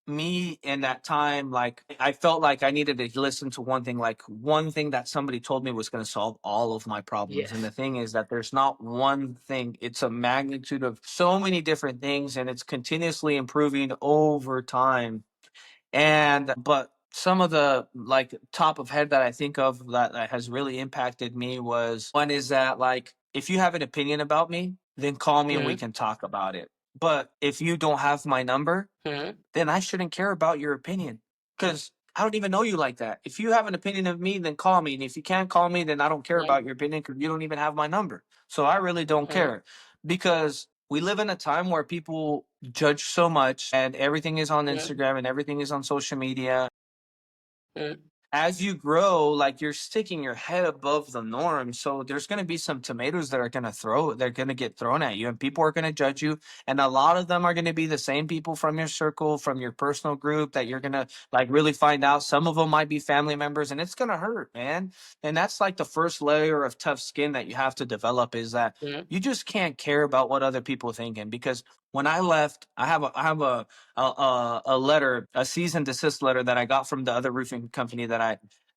me in that time, like, I felt like I needed to listen to one thing, like one thing that somebody told me was going to solve all of my problems. And the thing is that there's not one thing; it's a magnitude of so many different things, and it's continuously improving over time. But some of the, like, top of head that I think of that has really impacted me was one is that, like, if you have an opinion about me, then call me and we can talk about it. But if you don't have my number, then I shouldn't care about your opinion because I don't even know you like that. If you have an opinion of me, then call me. And if you can't call me, then I don't care about your opinion because you don't even have my number. So I really don't care because we live in a time where people judge so much and everything is on Instagram and everything is on social media. As you grow, like, you're sticking your head above the norm. So there's going to be some tomatoes that are going to they're going to get thrown at you and people are going to judge you. And a lot of them are going to be the same people from your circle, from your personal group that you're going to, like, really find out. Some of them might be family members and it's going to hurt, man. And that's like the first layer of tough skin that you have to develop is that you just can't care about what other people are thinking because when I left, I have a letter, a cease and desist letter that I got from the other roofing company that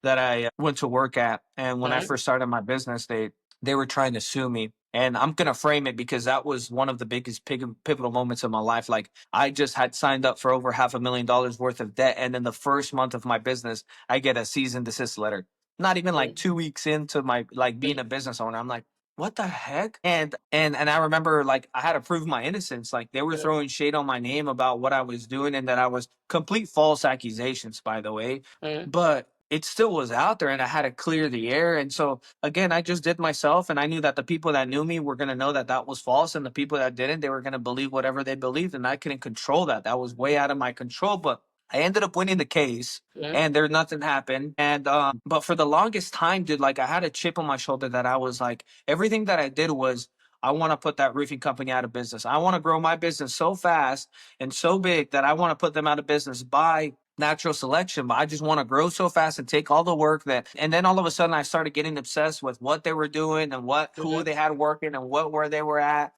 I went to work at. And when I first started my business, they were trying to sue me. And I'm gonna frame it because that was one of the biggest pivotal moments of my life. Like, I just had signed up for over $500,000 worth of debt, and in the first month of my business, I get a cease and desist letter. Not even like 2 weeks into my, like, being a business owner, I'm like, what the heck? And I remember, like, I had to prove my innocence. Like, they were throwing shade on my name about what I was doing and that I was complete false accusations, by the way. But it still was out there and I had to clear the air. And so again, I just did myself and I knew that the people that knew me were going to know that that was false. And the people that didn't, they were going to believe whatever they believed. And I couldn't control that. That was way out of my control. But I ended up winning the case and there nothing happened. And but for the longest time, dude, like, I had a chip on my shoulder that I was like, everything that I did was, I want to put that roofing company out of business. I want to grow my business so fast and so big that I want to put them out of business by natural selection. But I just want to grow so fast and take all the work that, and then all of a sudden I started getting obsessed with what they were doing and who they had working and where they were at.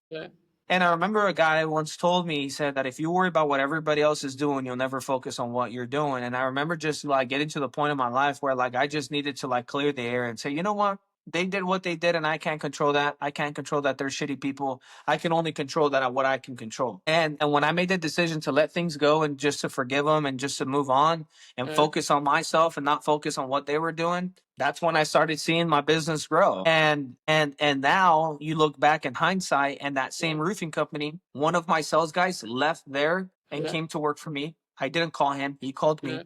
And I remember a guy once told me, he said that if you worry about what everybody else is doing, you'll never focus on what you're doing. And I remember just, like, getting to the point in my life where, like, I just needed to, like, clear the air and say, you know what? They did what they did and I can't control that. I can't control that they're shitty people. I can only control that what I can control. And when I made the decision to let things go and just to forgive them and just to move on and focus on myself and not focus on what they were doing, that's when I started seeing my business grow. And now you look back in hindsight, and that same roofing company, one of my sales guys left there and came to work for me. I didn't call him, he called me.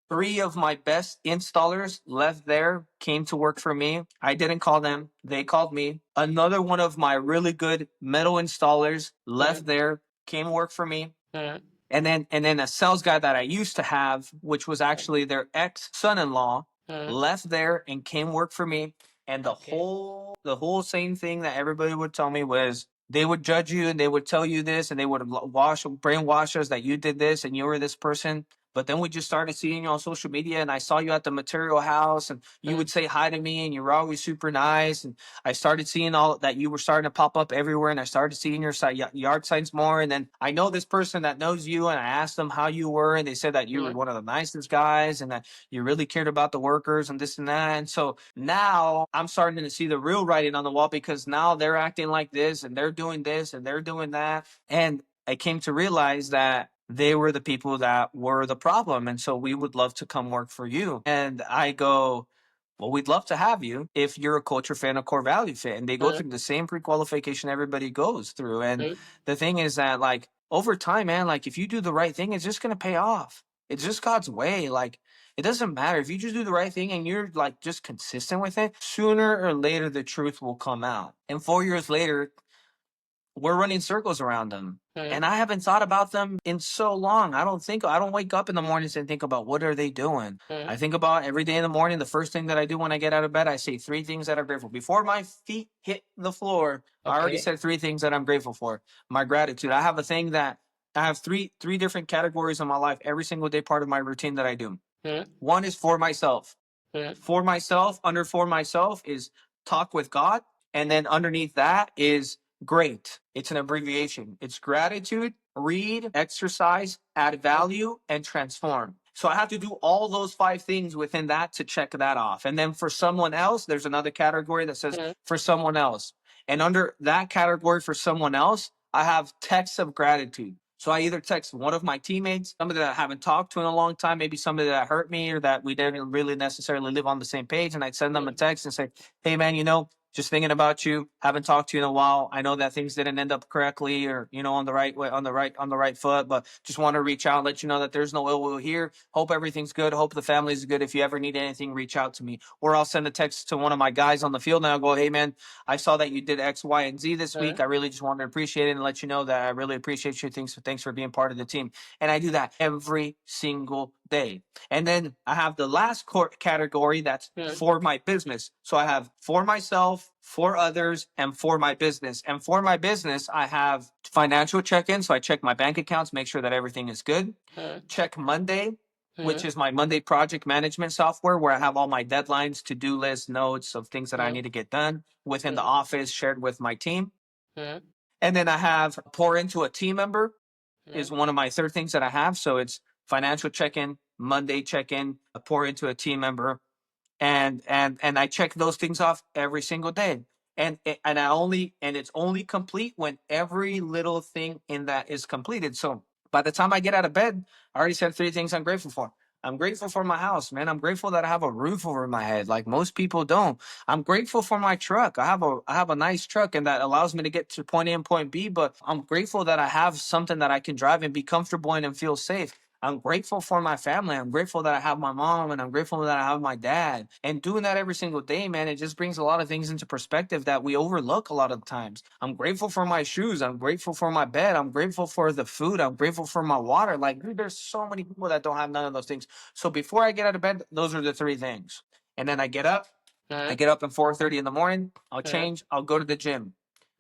3 of my best installers left there, came to work for me. I didn't call them, they called me. Another one of my really good metal installers left there, came work for me. And then a sales guy that I used to have, which was actually their ex son-in-law, left there and came work for me. And the whole same thing that everybody would tell me was, they would judge you and they would tell you this and they would brainwash us that you did this and you were this person. But then we just started seeing you on social media, and I saw you at the Material House, and you would say hi to me, and you were always super nice. And I started seeing all that you were starting to pop up everywhere, and I started seeing your yard signs more. And then I know this person that knows you, and I asked them how you were, and they said that you were one of the nicest guys, and that you really cared about the workers and this and that. And so now I'm starting to see the real writing on the wall, because now they're acting like this, and they're doing this, and they're doing that. And I came to realize that they were the people that were the problem. And so we would love to come work for you. And I go, well, we'd love to have you if you're a culture fit and a core value fit. And they go through the same pre-qualification everybody goes through. And the thing is that, like, over time, man, like, if you do the right thing, it's just going to pay off. It's just God's way. Like, it doesn't matter. If you just do the right thing and you're like just consistent with it, sooner or later, the truth will come out. And 4 years later, we're running circles around them. And I haven't thought about them in so long. I don't wake up in the mornings and think about what are they doing. I think about every day in the morning. The first thing that I do when I get out of bed, I say 3 things that I'm grateful. Before my feet hit the floor, I already said 3 things that I'm grateful for. My gratitude. I have a thing that I have three different categories in my life every single day, part of my routine that I do. One is for myself. For myself, under for myself is talk with God. And then underneath that is great. It's an abbreviation. It's gratitude, read, exercise, add value, and transform. So I have to do all those 5 things within that to check that off. And then for someone else, there's another category that says for someone else. And under that category for someone else, I have texts of gratitude. So I either text one of my teammates, somebody that I haven't talked to in a long time, maybe somebody that hurt me or that we didn't really necessarily live on the same page. And I'd send them a text and say, hey, man, just thinking about you, haven't talked to you in a while. I know that things didn't end up correctly or, on the right way, on the right foot, but just want to reach out and let you know that there's no ill will here. Hope everything's good. Hope the family's good. If you ever need anything, reach out to me. Or I'll send a text to one of my guys on the field and I'll go, hey, man, I saw that you did X, Y, and Z this week. I really just wanted to appreciate it and let you know that I really appreciate you. Thanks for being part of the team. And I do that every single day. And then I have the last category that's for my business. So I have for myself, for others, and for my business. And for my business, I have financial check-in. So I check my bank accounts, make sure that everything is good. Check Monday, which is my Monday project management software, where I have all my deadlines, to-do lists, notes of things that I need to get done within the office, shared with my team. And then I have pour into a team member is one of my third things that I have. So it's financial check-in, Monday check-in, pour into a team member, and I check those things off every single day. And it's only complete when every little thing in that is completed. So by the time I get out of bed, I already said 3 things I'm grateful for. I'm grateful for my house, man. I'm grateful that I have a roof over my head, like most people don't. I'm grateful for my truck. I have a nice truck, and that allows me to get to point A and point B. But I'm grateful that I have something that I can drive and be comfortable in and feel safe. I'm grateful for my family. I'm grateful that I have my mom, and I'm grateful that I have my dad. And doing that every single day, man, it just brings a lot of things into perspective that we overlook a lot of times. I'm grateful for my shoes. I'm grateful for my bed. I'm grateful for the food. I'm grateful for my water. Like, dude, there's so many people that don't have none of those things. So before I get out of bed, those are the 3 things. And then I get up. I get up at 4:30 in the morning. I'll change. I'll go to the gym.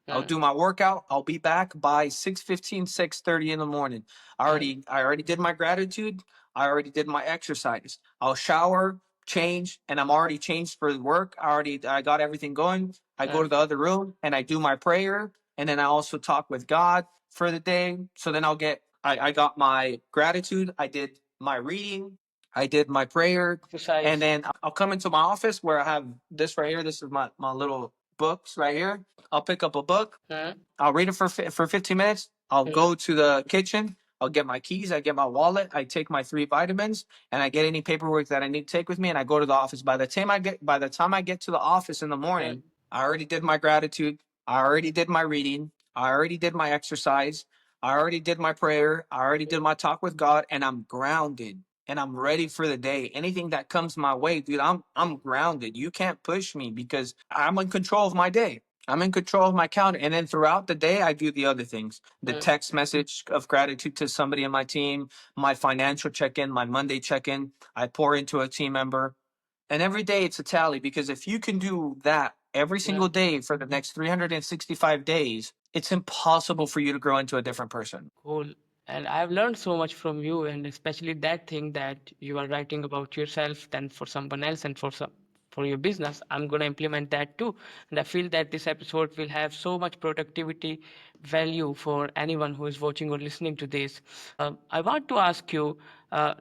I'll do my workout. I'll be back by 6:15, 6:30 in the morning. I already did my gratitude. I already did my exercise. I'll shower, change, and I'm already changed for work. I got everything going. I go to the other room and I do my prayer. And then I also talk with God for the day. So then I got my gratitude. I did my reading. I did my prayer. And then I'll come into my office where I have this right here. This is my little books right here. I'll pick up a book. I'll read it for 15 minutes. I'll go to the kitchen. I'll get my keys. I get my wallet. I take my 3 vitamins, and I get any paperwork that I need to take with me, and I go to the office. By the time I get to the office in the morning, I already did my gratitude. I already did my reading. I already did my exercise. I already did my prayer. I already did my talk with God, and I'm grounded. And I'm ready for the day. Anything that comes my way, dude, I'm grounded. You can't push me because I'm in control of my day. I'm in control of my calendar. And then throughout the day, I do the other things. The text message of gratitude to somebody in my team, my financial check-in, my Monday check-in. I pour into a team member. And every day it's a tally, because if you can do that every single day for the next 365 days, it's impossible for you to grow into a different person. Cool. And I've learned so much from you, and especially that thing that you are writing about yourself, then for someone else and for your business. I'm gonna implement that too. And I feel that this episode will have so much productivity value for anyone who is watching or listening to this. I want to ask you,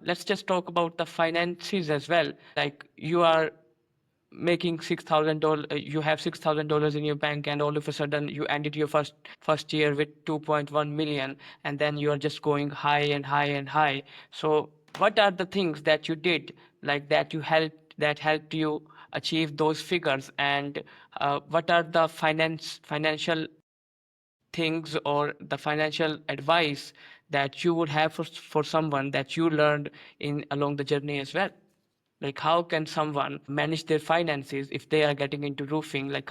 let's just talk about the finances as well. Like you are making $6,000, you have $6,000 in your bank, and all of a sudden you ended your first year with 2.1 million, and then you are just going high and high and high. So what are the things that you did, like that helped you achieve those figures, and what are the financial things or the financial advice that you would have for someone that you learned in along the journey as well? Like how can someone manage their finances if they are getting into roofing? Like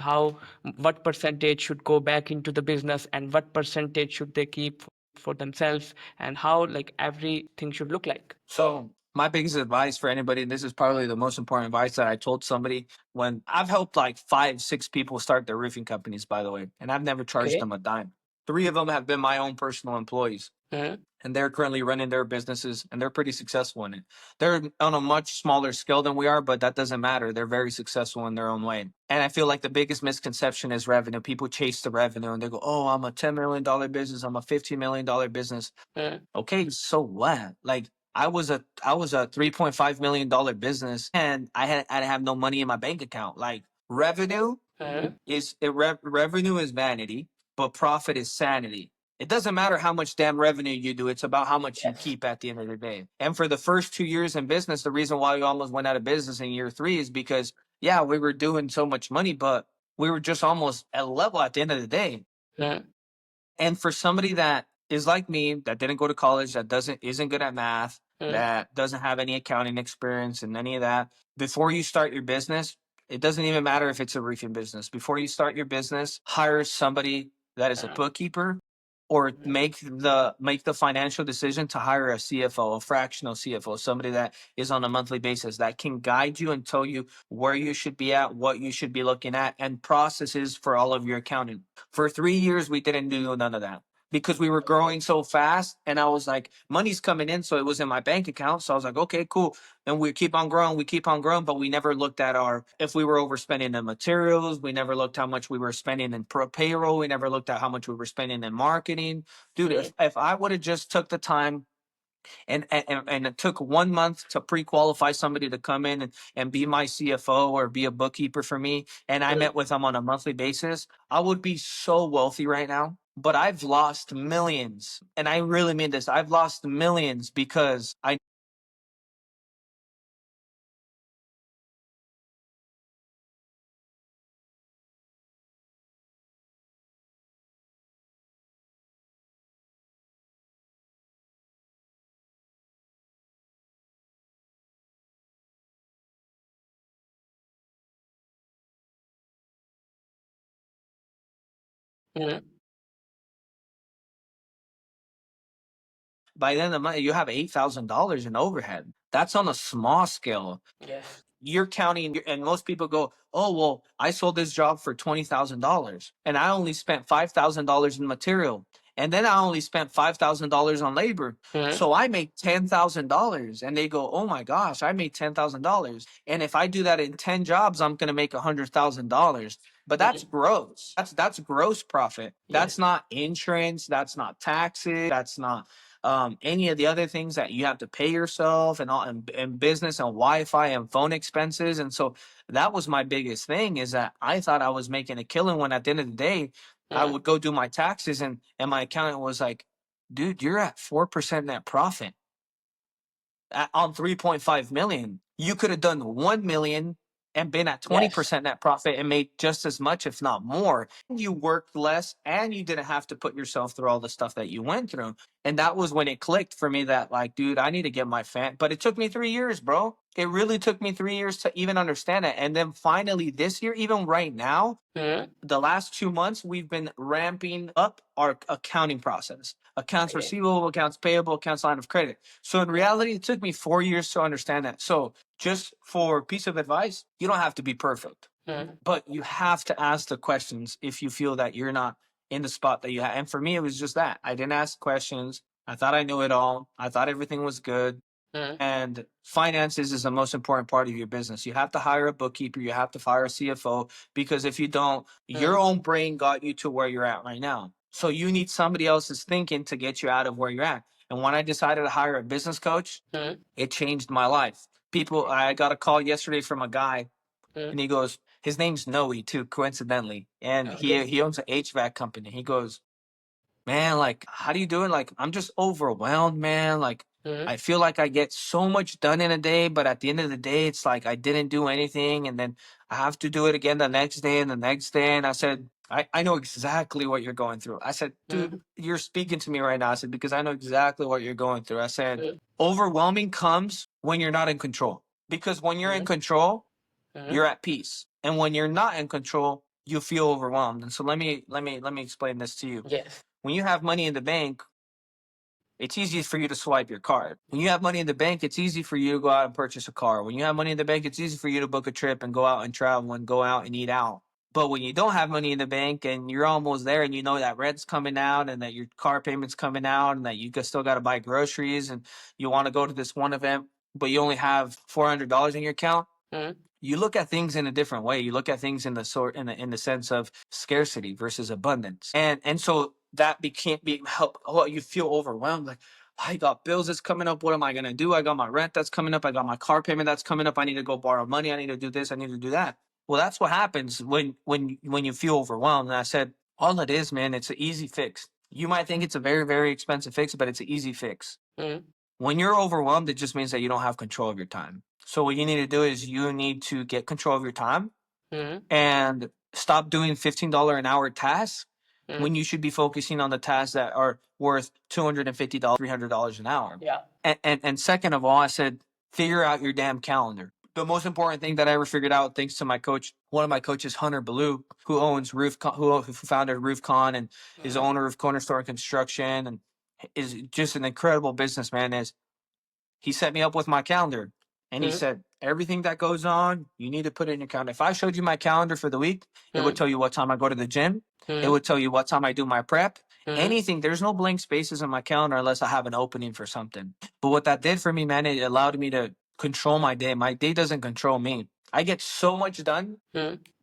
what percentage should go back into the business, and what percentage should they keep for themselves, and how like everything should look like? So my biggest advice for anybody, and this is probably the most important advice that I told somebody when I've helped like 5, 6 people start their roofing companies, by the way, and I've never charged Okay. them a dime. 3 of them have been my own personal employees. Mhm. And they're currently running their businesses and they're pretty successful in it. They're on a much smaller scale than we are, but that doesn't matter. They're very successful in their own way. And I feel like the biggest misconception is revenue. People chase the revenue and they go, oh, I'm a $10 million business. I'm a $15 million business. Mhm. Okay, so what? Like I was a $3.5 million business and I have no money in my bank account. Like revenue Mhm. revenue is vanity, but profit is sanity. It doesn't matter how much damn revenue you do. It's about how much you Yes. keep at the end of the day. And for the first 2 years in business, the reason why we almost went out of business in year 3 is because, yeah, we were doing so much money, but we were just almost at a level at the end of the day. Mhm. And for somebody that is like me, that didn't go to college, that isn't good at math, Mhm. that doesn't have any accounting experience and any of that, before you start your business, it doesn't even matter if it's a roofing business. Before you start your business, hire somebody that is a bookkeeper or make the financial decision to hire a CFO, a fractional CFO, somebody that is on a monthly basis that can guide you and tell you where you should be at, what you should be looking at, and processes for all of your accounting. For 3 years, we didn't do none of that because we were growing so fast. And I was like, money's coming in. So it was in my bank account. So I was like, okay, cool. And we keep on growing, but we never looked at if we were overspending in materials. We never looked how much we were spending in payroll. We never looked at how much we were spending in marketing. Dude, if I would have just took the time and it took 1 month to pre-qualify somebody to come in and be my CFO or be a bookkeeper for me, and I met with them on a monthly basis, I would be so wealthy right now. But I've lost millions, and I really mean this. I've lost millions because I Mhm. by the end of the month you have $8,000 in overhead. That's on a small scale. Yes. You're counting, and most people go, oh, well, I sold this job for $20,000 and I only spent $5,000 in material. And then I only spent $5,000 on labor. Mhm. So I make $10,000. And they go, oh my gosh, I made $10,000. And if I do that in 10 jobs, I'm going to make $100,000. But that's gross. That's gross profit. That's Yes. not insurance. That's not taxes. That's not any of the other things that you have to pay yourself and all and business and Wi-Fi and phone expenses. And so that was my biggest thing is that I thought I was making a killing when at the end of the day I Mhm. would go do my taxes and my accountant was like, dude, you're at 4% net profit on 3.5 million. You could have done 1 million and been at Yes. 20% net profit and made just as much, if not more. You worked less and you didn't have to put yourself through all the stuff that you went through. And that was when it clicked for me that, like, dude, I need to get my but it took me 3 years, bro. It really took me 3 years to even understand it. And then finally this year, even right now, Mhm. the last 2 months, we've been ramping up our accounting process, accounts Okay. receivable, accounts payable, accounts line of credit. So in reality, it took me 4 years to understand that. So just for a piece of advice, you don't have to be perfect, Mhm. but you have to ask the questions if you feel that you're not in the spot that you have. And for me, it was just that I didn't ask questions. I thought I knew it all. I thought everything was good. And finances is the most important part of your business. You have to hire a bookkeeper. You have to fire a CFO, because if you don't, your own brain got you to where you're at right now. So you need somebody else's thinking to get you out of where you're at. And when I decided to hire a business coach, it changed my life. I got a call yesterday from a guy, and he goes, his name's Noe too, coincidentally. And he owns an HVAC company. He goes, man, like, how do you do it? Like, I'm just overwhelmed, man. Like, I feel like I get so much done in a day, but at the end of the day, it's like I didn't do anything. And then I have to do it again the next day and the next day. And I said, I know exactly what you're going through. I said, dude, you're speaking to me right now. I said, because I know exactly what you're going through. I said, overwhelming comes when you're not in control. Because when you're in control, you're at peace. And when you're not in control, you feel overwhelmed. And so let me explain this to you. Yes. When you have money in the bank, it's easy for you to swipe your card. When you have money in the bank, it's easy for you to go out and purchase a car. When you have money in the bank, it's easy for you to book a trip and go out and travel and go out and eat out. But when you don't have money in the bank and you're almost there and you know that rent's coming out and that your car payment's coming out and that you still got to buy groceries and you want to go to this one event, but you only have $400 in your account, you look at things in a different way. You look at things in the sense of scarcity versus abundance, and so that can't be help. Oh, you feel overwhelmed, like I got bills that's coming up. What am I gonna do? I got my rent that's coming up. I got my car payment that's coming up. I need to go borrow money. I need to do this. I need to do that. Well, that's what happens when you feel overwhelmed. And I said, all it is, man, it's an easy fix. You might think it's a very, very expensive fix, but it's an easy fix. When you're overwhelmed, it just means that you don't have control of your time. So what you need to do is you need to get control of your time and stop doing $15 an hour tasks when you should be focusing on the tasks that are worth $250, $300 an hour. Yeah. And second of all, I said, figure out your damn calendar. The most important thing that I ever figured out, thanks to my coach, one of my coaches, Hunter Ballou, who owns who founded RoofCon and is owner of Cornerstone Construction and is just an incredible businessman, is he set me up with my calendar. And he said, everything that goes on, you need to put it in your calendar. If I showed you my calendar for the week, it would tell you what time I go to the gym. It would tell you what time I do my prep. Anything. There's no blank spaces in my calendar unless I have an opening for something. But what that did for me, man, it allowed me to control my day. My day doesn't control me. I get so much done,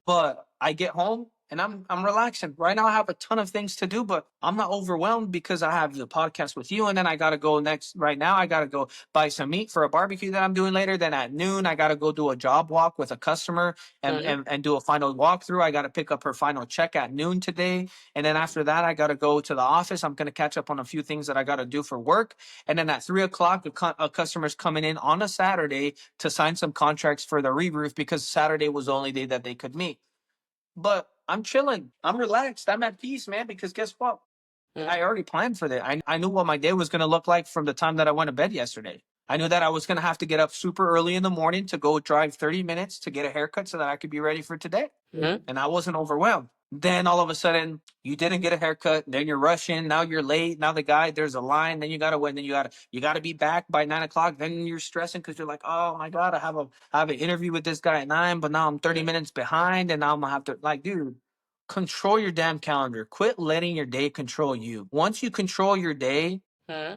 but I get home and I'm relaxing. Right now I have a ton of things to do, but I'm not overwhelmed because I have the podcast with you, and then I gotta go right now I gotta go buy some meat for a barbecue that I'm doing later. Then at noon I gotta go do a job walk with a customer and do a final walkthrough. I gotta pick up her final check at noon today. And then after that I gotta go to the office. I'm gonna catch up on a few things that I gotta do for work. And then at 3:00 a customer's coming in on a Saturday to sign some contracts for the re-roof because Saturday was the only day that they could meet. But I'm chilling. I'm relaxed. I'm at peace, man, because guess what? I already planned for that. I knew what my day was going to look like from the time that I went to bed yesterday. I knew that I was going to have to get up super early in the morning to go drive 30 minutes to get a haircut so that I could be ready for today. And I wasn't overwhelmed. Then all of a sudden, you didn't get a haircut. Then you're rushing. Now you're late. Now there's a line. Then you gotta win. Then you gotta be back by 9:00. Then you're stressing because you're like, oh my god, I have an interview with this guy at 9, but now I'm 30 minutes behind, and now I'm gonna have to, like, dude, control your damn calendar. Quit letting your day control you. Once you control your day,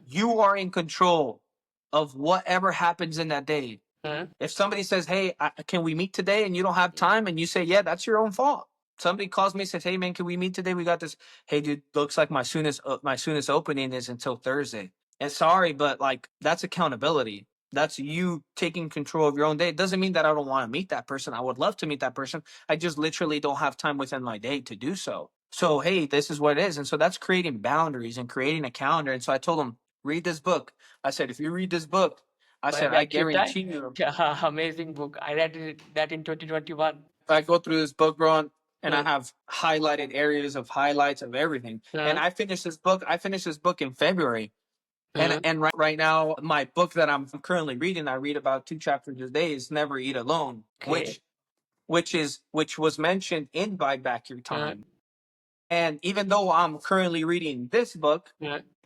you are in control of whatever happens in that day. If somebody says, hey, can we meet today, and you don't have time, and you say, yeah, that's your own fault. Somebody calls me and says, hey man, can we meet today? We got this. Hey dude, looks like my soonest opening is until Thursday. And sorry, but like, that's accountability. That's you taking control of your own day. It doesn't mean that I don't want to meet that person. I would love to meet that person. I just literally don't have time within my day to do so. So, hey, this is what it is. And so that's creating boundaries and creating a calendar. And so I told him, read this book. I said, if you read this book, I guarantee you. Yeah, amazing book. I read that in 2021. I go through this book, bro, and I have highlighted areas of highlights of everything. And I finished this book in February. And right now, my book that I'm currently reading, I read about 2 chapters a day, is Never Eat Alone, which was mentioned in Buy Back Your Time. And even though I'm currently reading this book,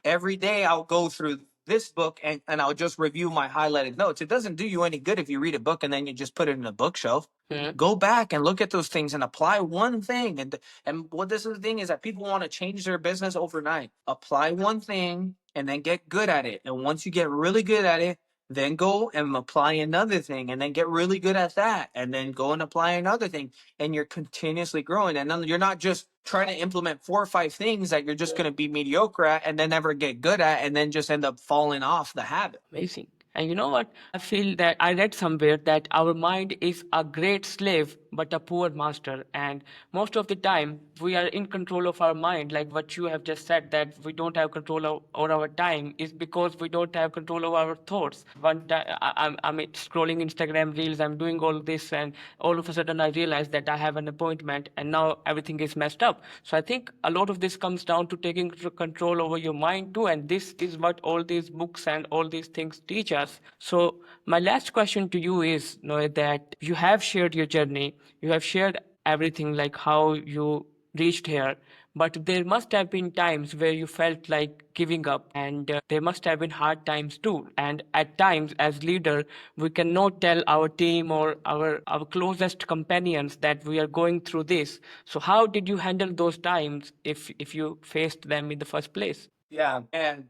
every day I'll go through this book and I'll just review my highlighted notes. It doesn't do you any good if you read a book and then you just put it in a bookshelf. Go back and look at those things and apply one thing. And what this is the thing is that people want to change their business overnight. Apply one thing and then get good at it. And once you get really good at it, then go and apply another thing, and then get really good at that, and then go and apply another thing. And you're continuously growing. And then you're not just trying to implement 4 or 5 things that you're just going to be mediocre at and then never get good at, and then just end up falling off the habit. Amazing. And you know what? I feel that I read somewhere that our mind is a great slave but a poor master. And most of the time, we are in control of our mind. Like what you have just said, that we don't have control over our time is because we don't have control over our thoughts. One time, I'm scrolling Instagram reels, I'm doing all this, and all of a sudden I realize that I have an appointment and now everything is messed up. So I think a lot of this comes down to taking control over your mind too. And this is what all these books and all these things teach us. So my last question to you is, Noe, that you have shared your journey, you have shared everything, like how you reached here, but there must have been times where you felt like giving up, and there must have been hard times too. And at times, as leader, we cannot tell our team or our closest companions that we are going through this. So how did you handle those times if you faced them in the first place? Yeah, and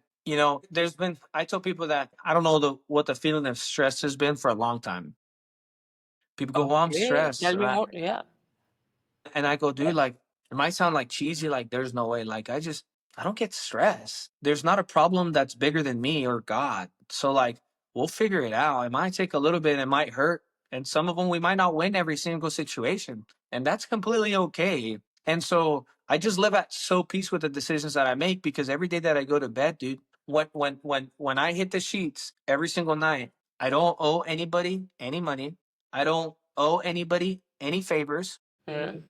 there's been, I tell people that I don't know what the feeling of stress has been for a long time. People go, "Well, I'm Okay, stressed," tell me right? more. Yeah. And I go, "Dude, like, it might sound like cheesy, like there's no way. Like, I don't get stressed. There's not a problem that's bigger than me or God. So like, we'll figure it out. It might take a little bit, it might hurt, and some of them we might not win every single situation, and that's completely okay. And so I just live at so peace with the decisions that I make, because every day that I go to bed, dude, when I hit the sheets every single night, I don't owe anybody any money. I don't owe anybody any favors. Mm,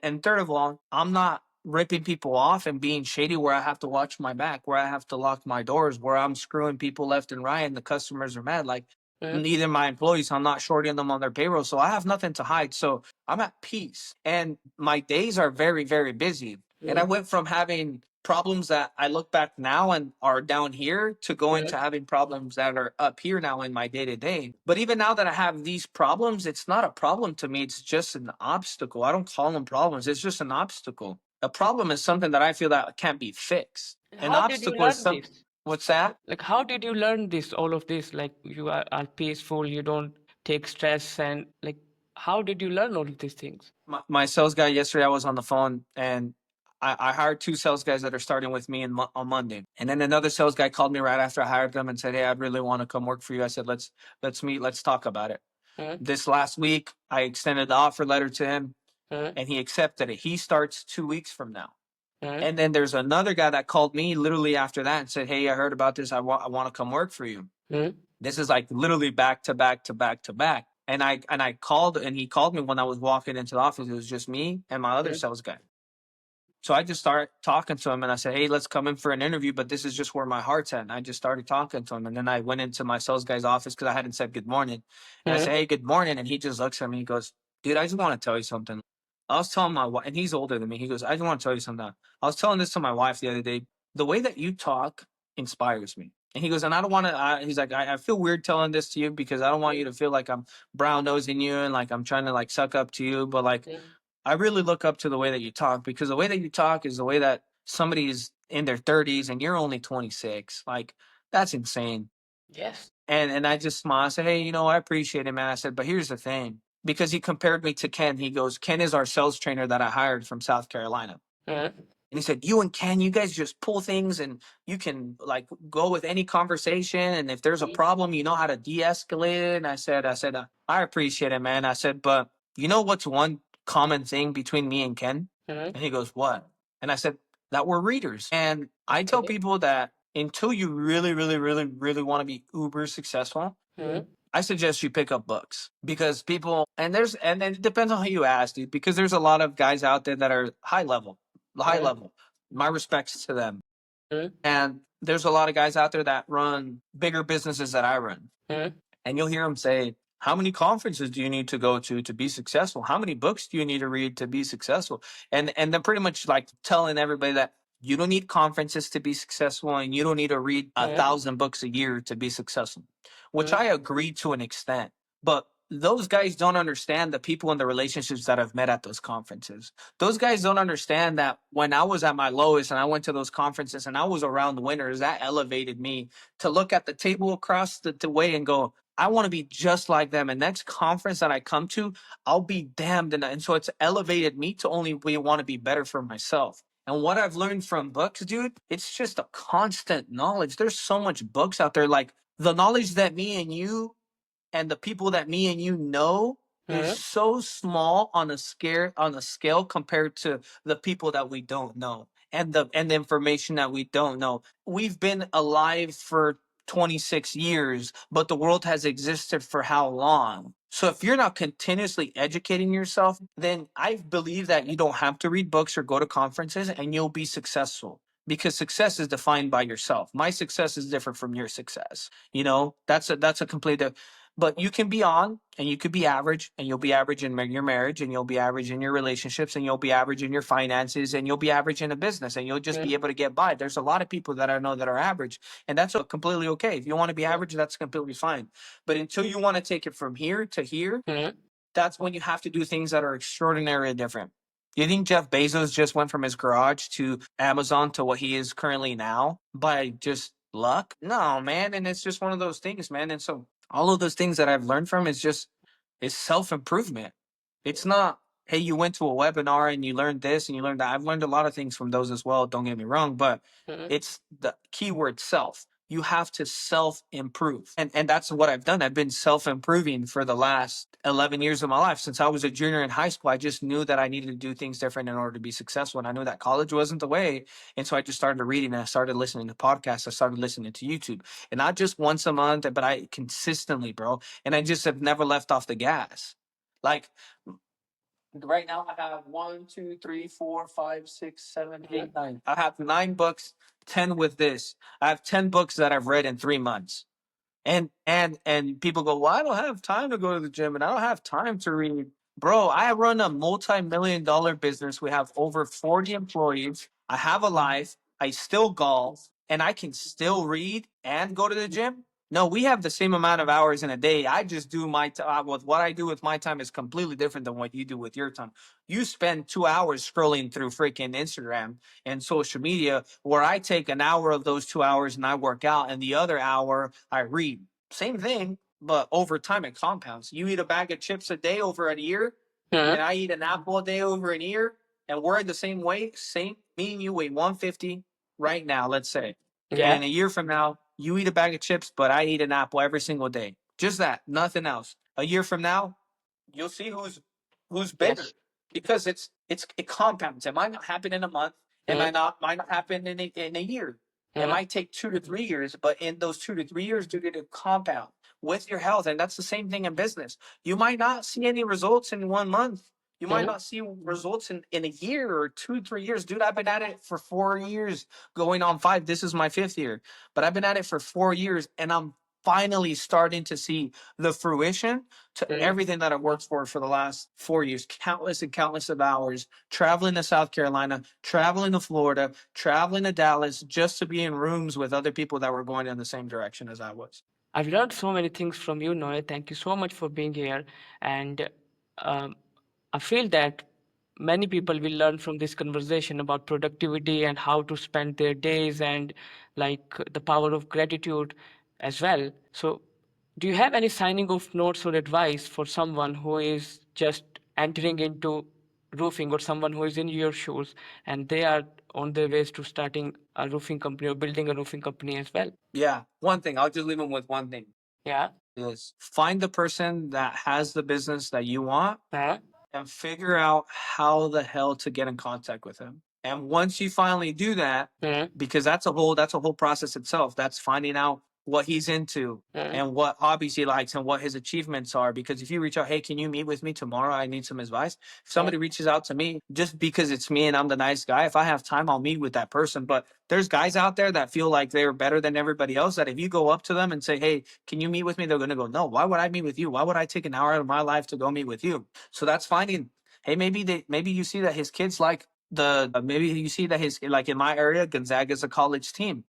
And third of all, I'm not ripping people off and being shady where I have to watch my back, where I have to lock my doors, where I'm screwing people left and right and the customers are mad. Like, mm, neither my employees, I'm not shorting them on their payroll. So I have nothing to hide. So I'm at peace. And my days are very, very busy. And I mm, went from having problems that I look back now and are down here to going mm. to having problems that are up here now in my day to day. But even now that I have these problems, it's not a problem to me. It's just an obstacle. I don't call them problems. It's just an obstacle. A problem is something that I feel that can't be fixed. An How did you obstacle is learn some. this? What's that? Like, how did you learn this, all of this? Like, you are peaceful, you don't take stress, and like, how did you learn all of these things? My sales guy yesterday, I was on the phone, and I hired 2 sales guys that are starting with me on Monday. And then another sales guy called me right after I hired them and said, "Hey, I'd really want to come work for you." I said, let's meet, let's talk about it. Mm, This last week, I extended the offer letter to him, mm, and he accepted it. He starts 2 weeks from now. mm, And then there's another guy that called me literally after that and said, "Hey, I heard about this. I want to come work for you." mm, This is like literally back to back to back to back. And I called, and he called me when I was walking into the office. It was just me and my other mm, sales guy. So I just started talking to him, and I said, "Hey, let's come in for an interview, but this is just where my heart's at." And I just started talking to him. And then I went into my sales guy's office because I hadn't said good morning. And I mm, said, "Hey, good morning." And he just looks at me. He goes, "Dude, I just want to tell you something." I was telling my wife, and he's older than me. He goes, "I just want to tell you something." I was telling this to my wife the other day. The way that you talk inspires me. And he goes, "And I don't want to," he's like, I feel weird telling this to you because I don't want you to feel like I'm brown nosing you and like I'm trying to like suck up to you. But like, mm. I really look up to the way that you talk, because the way that you talk is the way that somebody is in their 30s and you're only 26. Like, that's insane. Yes. And I just smiled. I said, "Hey, I appreciate it, man." I said, "But here's the thing." Because he compared me to Ken. He goes, "Ken is our sales trainer that I hired from South Carolina." Mm, And he said, "You and Ken, you guys just pull things and you can like go with any conversation. And if there's a mm, problem, you know how to de-escalate it." And I said, "I appreciate it, man." I said, "But you know what's one common thing between me and Ken?" mm. And he goes, "What?" And I said, "That we're readers." And I tell Okay. people that until you really, really, really, really want to be uber successful, Mm, I suggest you pick up books, because people, and then it depends on who you ask, dude, because there's a lot of guys out there that are high level, high mm, level. My respects to them. mm, And there's a lot of guys out there that run bigger businesses that I run. mm. And you'll hear them say, "How many conferences do you need to go to be successful? How many books do you need to read to be successful?" And they're pretty much like telling everybody that you don't need conferences to be successful, and you don't need to read a Mm, thousand books a year to be successful, which mm, I agree to an extent. But those guys don't understand the people and the relationships that I've met at those conferences. Those guys don't understand that when I was at my lowest and I went to those conferences and I was around winners, that elevated me to look at the table across the way and go, I want to be just like them. And next conference that I come to, I'll be damned. And so it's elevated me to only want to be better for myself. And what I've learned from books, dude, it's just a constant knowledge. There's so much books out there. Like the knowledge that me and you and the people that me and you know is so small on a scale compared to the people that we don't know and the information that we don't know. We've been alive for 26 years, but the world has existed for how long? So if you're not continuously educating yourself, then I believe that you don't have to read books or go to conferences and you'll be successful. Because success is defined by yourself. My success is different from your success. You know, that's a complete. But you can be on and you could be average, and you'll be average in your marriage, and you'll be average in your relationships, and you'll be average in your finances, and you'll be average in a business, and you'll just be able to get by. There's a lot of people that I know that are average, and that's completely okay. If you want to be average, that's completely fine. But until you want to take it from here to here, that's when you have to do things that are extraordinarily different. You think Jeff Bezos just went from his garage to Amazon to what he is currently now by just luck? No, man. And it's just one of those things, man. And so all of those things that I've learned from is self-improvement. It's not, hey, you went to a webinar and you learned this and you learned that. I've learned a lot of things from those as well. Don't get me wrong, but it's the keyword self. You have to self-improve. And that's what I've done. I've been self-improving for the last 11 years of my life. Since I was a junior in high school, I just knew that I needed to do things different in order to be successful. And I knew that college wasn't the way. And so I just started reading and I started listening to podcasts. I started listening to YouTube. And not just once a month, but I consistently, bro. And I just have never left off the gas. Like right now, I have 1, 2, 3, 4, 5, 6, 7, 8, 9. I have 9 books, 10 with this. I have 10 books that I've read in 3 months. And people go, well, I don't have time to go to the gym and I don't have time to read. Bro, I run a multi-million-dollar business. We have over 40 employees. I have a life. I still golf and I can still read and go to the gym. No, we have the same amount of hours in a day. I just do my time. With what I do with my time is completely different than what you do with your time. You spend 2 hours scrolling through freaking Instagram and social media, where I take an hour of those 2 hours and I work out, and the other hour I read. Same thing, but over time it compounds. You eat a bag of chips a day over a year, and I eat an apple a day over a year, and we're the same weight. Same, me and you weigh 150 right now, let's say. Yeah. And a year from now, you eat a bag of chips, but I eat an apple every single day. Just that, nothing else. A year from now, you'll see who's bigger. Yes. Because it compounds. It might not happen in a month. It might not happen in a year. It might take 2 to 3 years, but in those 2 to 3 years, dude, it'll compound with your health. And that's the same thing in business. You might not see any results in 1 month. You might not see results in a year or 2, 3 years. Dude, I've been at it for 4 years, going on 5. This is my 5th year. But I've been at it for 4 years, and I'm finally starting to see the fruition to everything that I've worked for the last 4 years. Countless and countless of hours traveling to South Carolina, traveling to Florida, traveling to Dallas, just to be in rooms with other people that were going in the same direction as I was. I've learned so many things from you, Noe. Thank you so much for being here. And um, I feel that many people will learn from this conversation about productivity and how to spend their days, and like the power of gratitude as well. So, do you have any signing off notes or advice for someone who is just entering into roofing, or someone who is in your shoes and they are on their ways to starting a roofing company or building a roofing company as well? Yeah, one thing. I'll just leave them with one thing. Yeah. Is find the person that has the business that you want and figure out how the hell to get in contact with him. And once you finally do that, because that's a whole process itself. That's finding out what he's into and what hobbies he likes and what his achievements are. Because if you reach out, hey, can you meet with me tomorrow? I need some advice. If somebody reaches out to me, just because it's me and I'm the nice guy, if I have time, I'll meet with that person. But there's guys out there that feel like they're better than everybody else, that if you go up to them and say, hey, can you meet with me? They're going to go, no, why would I meet with you? Why would I take an hour out of my life to go meet with you? So that's finding, hey, maybe you see that his kids like maybe you see that his, like in my area, Gonzaga is a college team.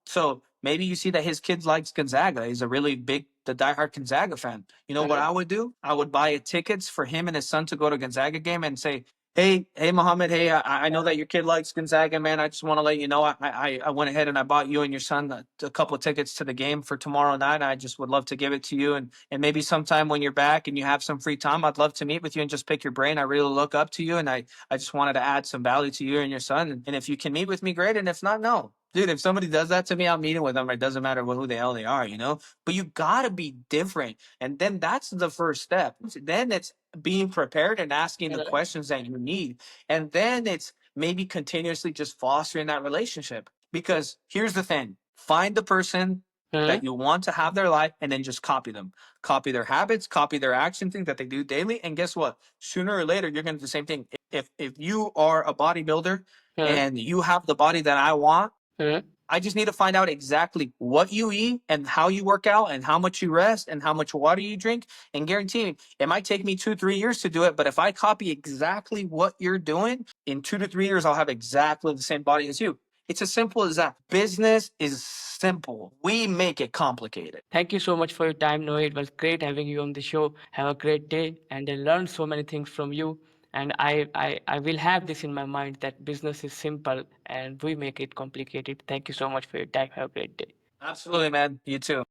So maybe you see that his kid likes Gonzaga. He's a really big the diehard Gonzaga fan. You know what I would do? I would buy tickets for him and his son to go to Gonzaga game and say, hey, Mohammed. Hey, I know that your kid likes Gonzaga, man. I just want to let you know I went ahead and I bought you and your son a couple of tickets to the game for tomorrow night. I just would love to give it to you, and maybe sometime when you're back and you have some free time, I'd love to meet with you and just pick your brain. I really look up to you, and I just wanted to add some value to you and your son. And if you can meet with me, great. And if not, no. Dude, if somebody does that to me, I'm meeting with them. It doesn't matter who the hell they are, you know? But you gotta be different. And then that's the first step. Then it's being prepared and asking the questions that you need. And then it's maybe continuously just fostering that relationship. Because here's the thing, find the person that you want to have their life and then just copy them. Copy their habits, copy their action things that they do daily. And guess what? Sooner or later, you're going to do the same thing. If you are a bodybuilder and you have the body that I want, I just need to find out exactly what you eat and how you work out and how much you rest and how much water you drink. And guarantee me, it might take me 2-3 years to do it. But if I copy exactly what you're doing, in 2 to 3 years, I'll have exactly the same body as you. It's as simple as that. Business is simple. We make it complicated. Thank you so much for your time, Noe. It was great having you on the show. Have a great day. And I learned so many things from you. And I will have this in my mind that business is simple and we make it complicated. Thank you so much for your time. Have a great day. Absolutely, man. You too.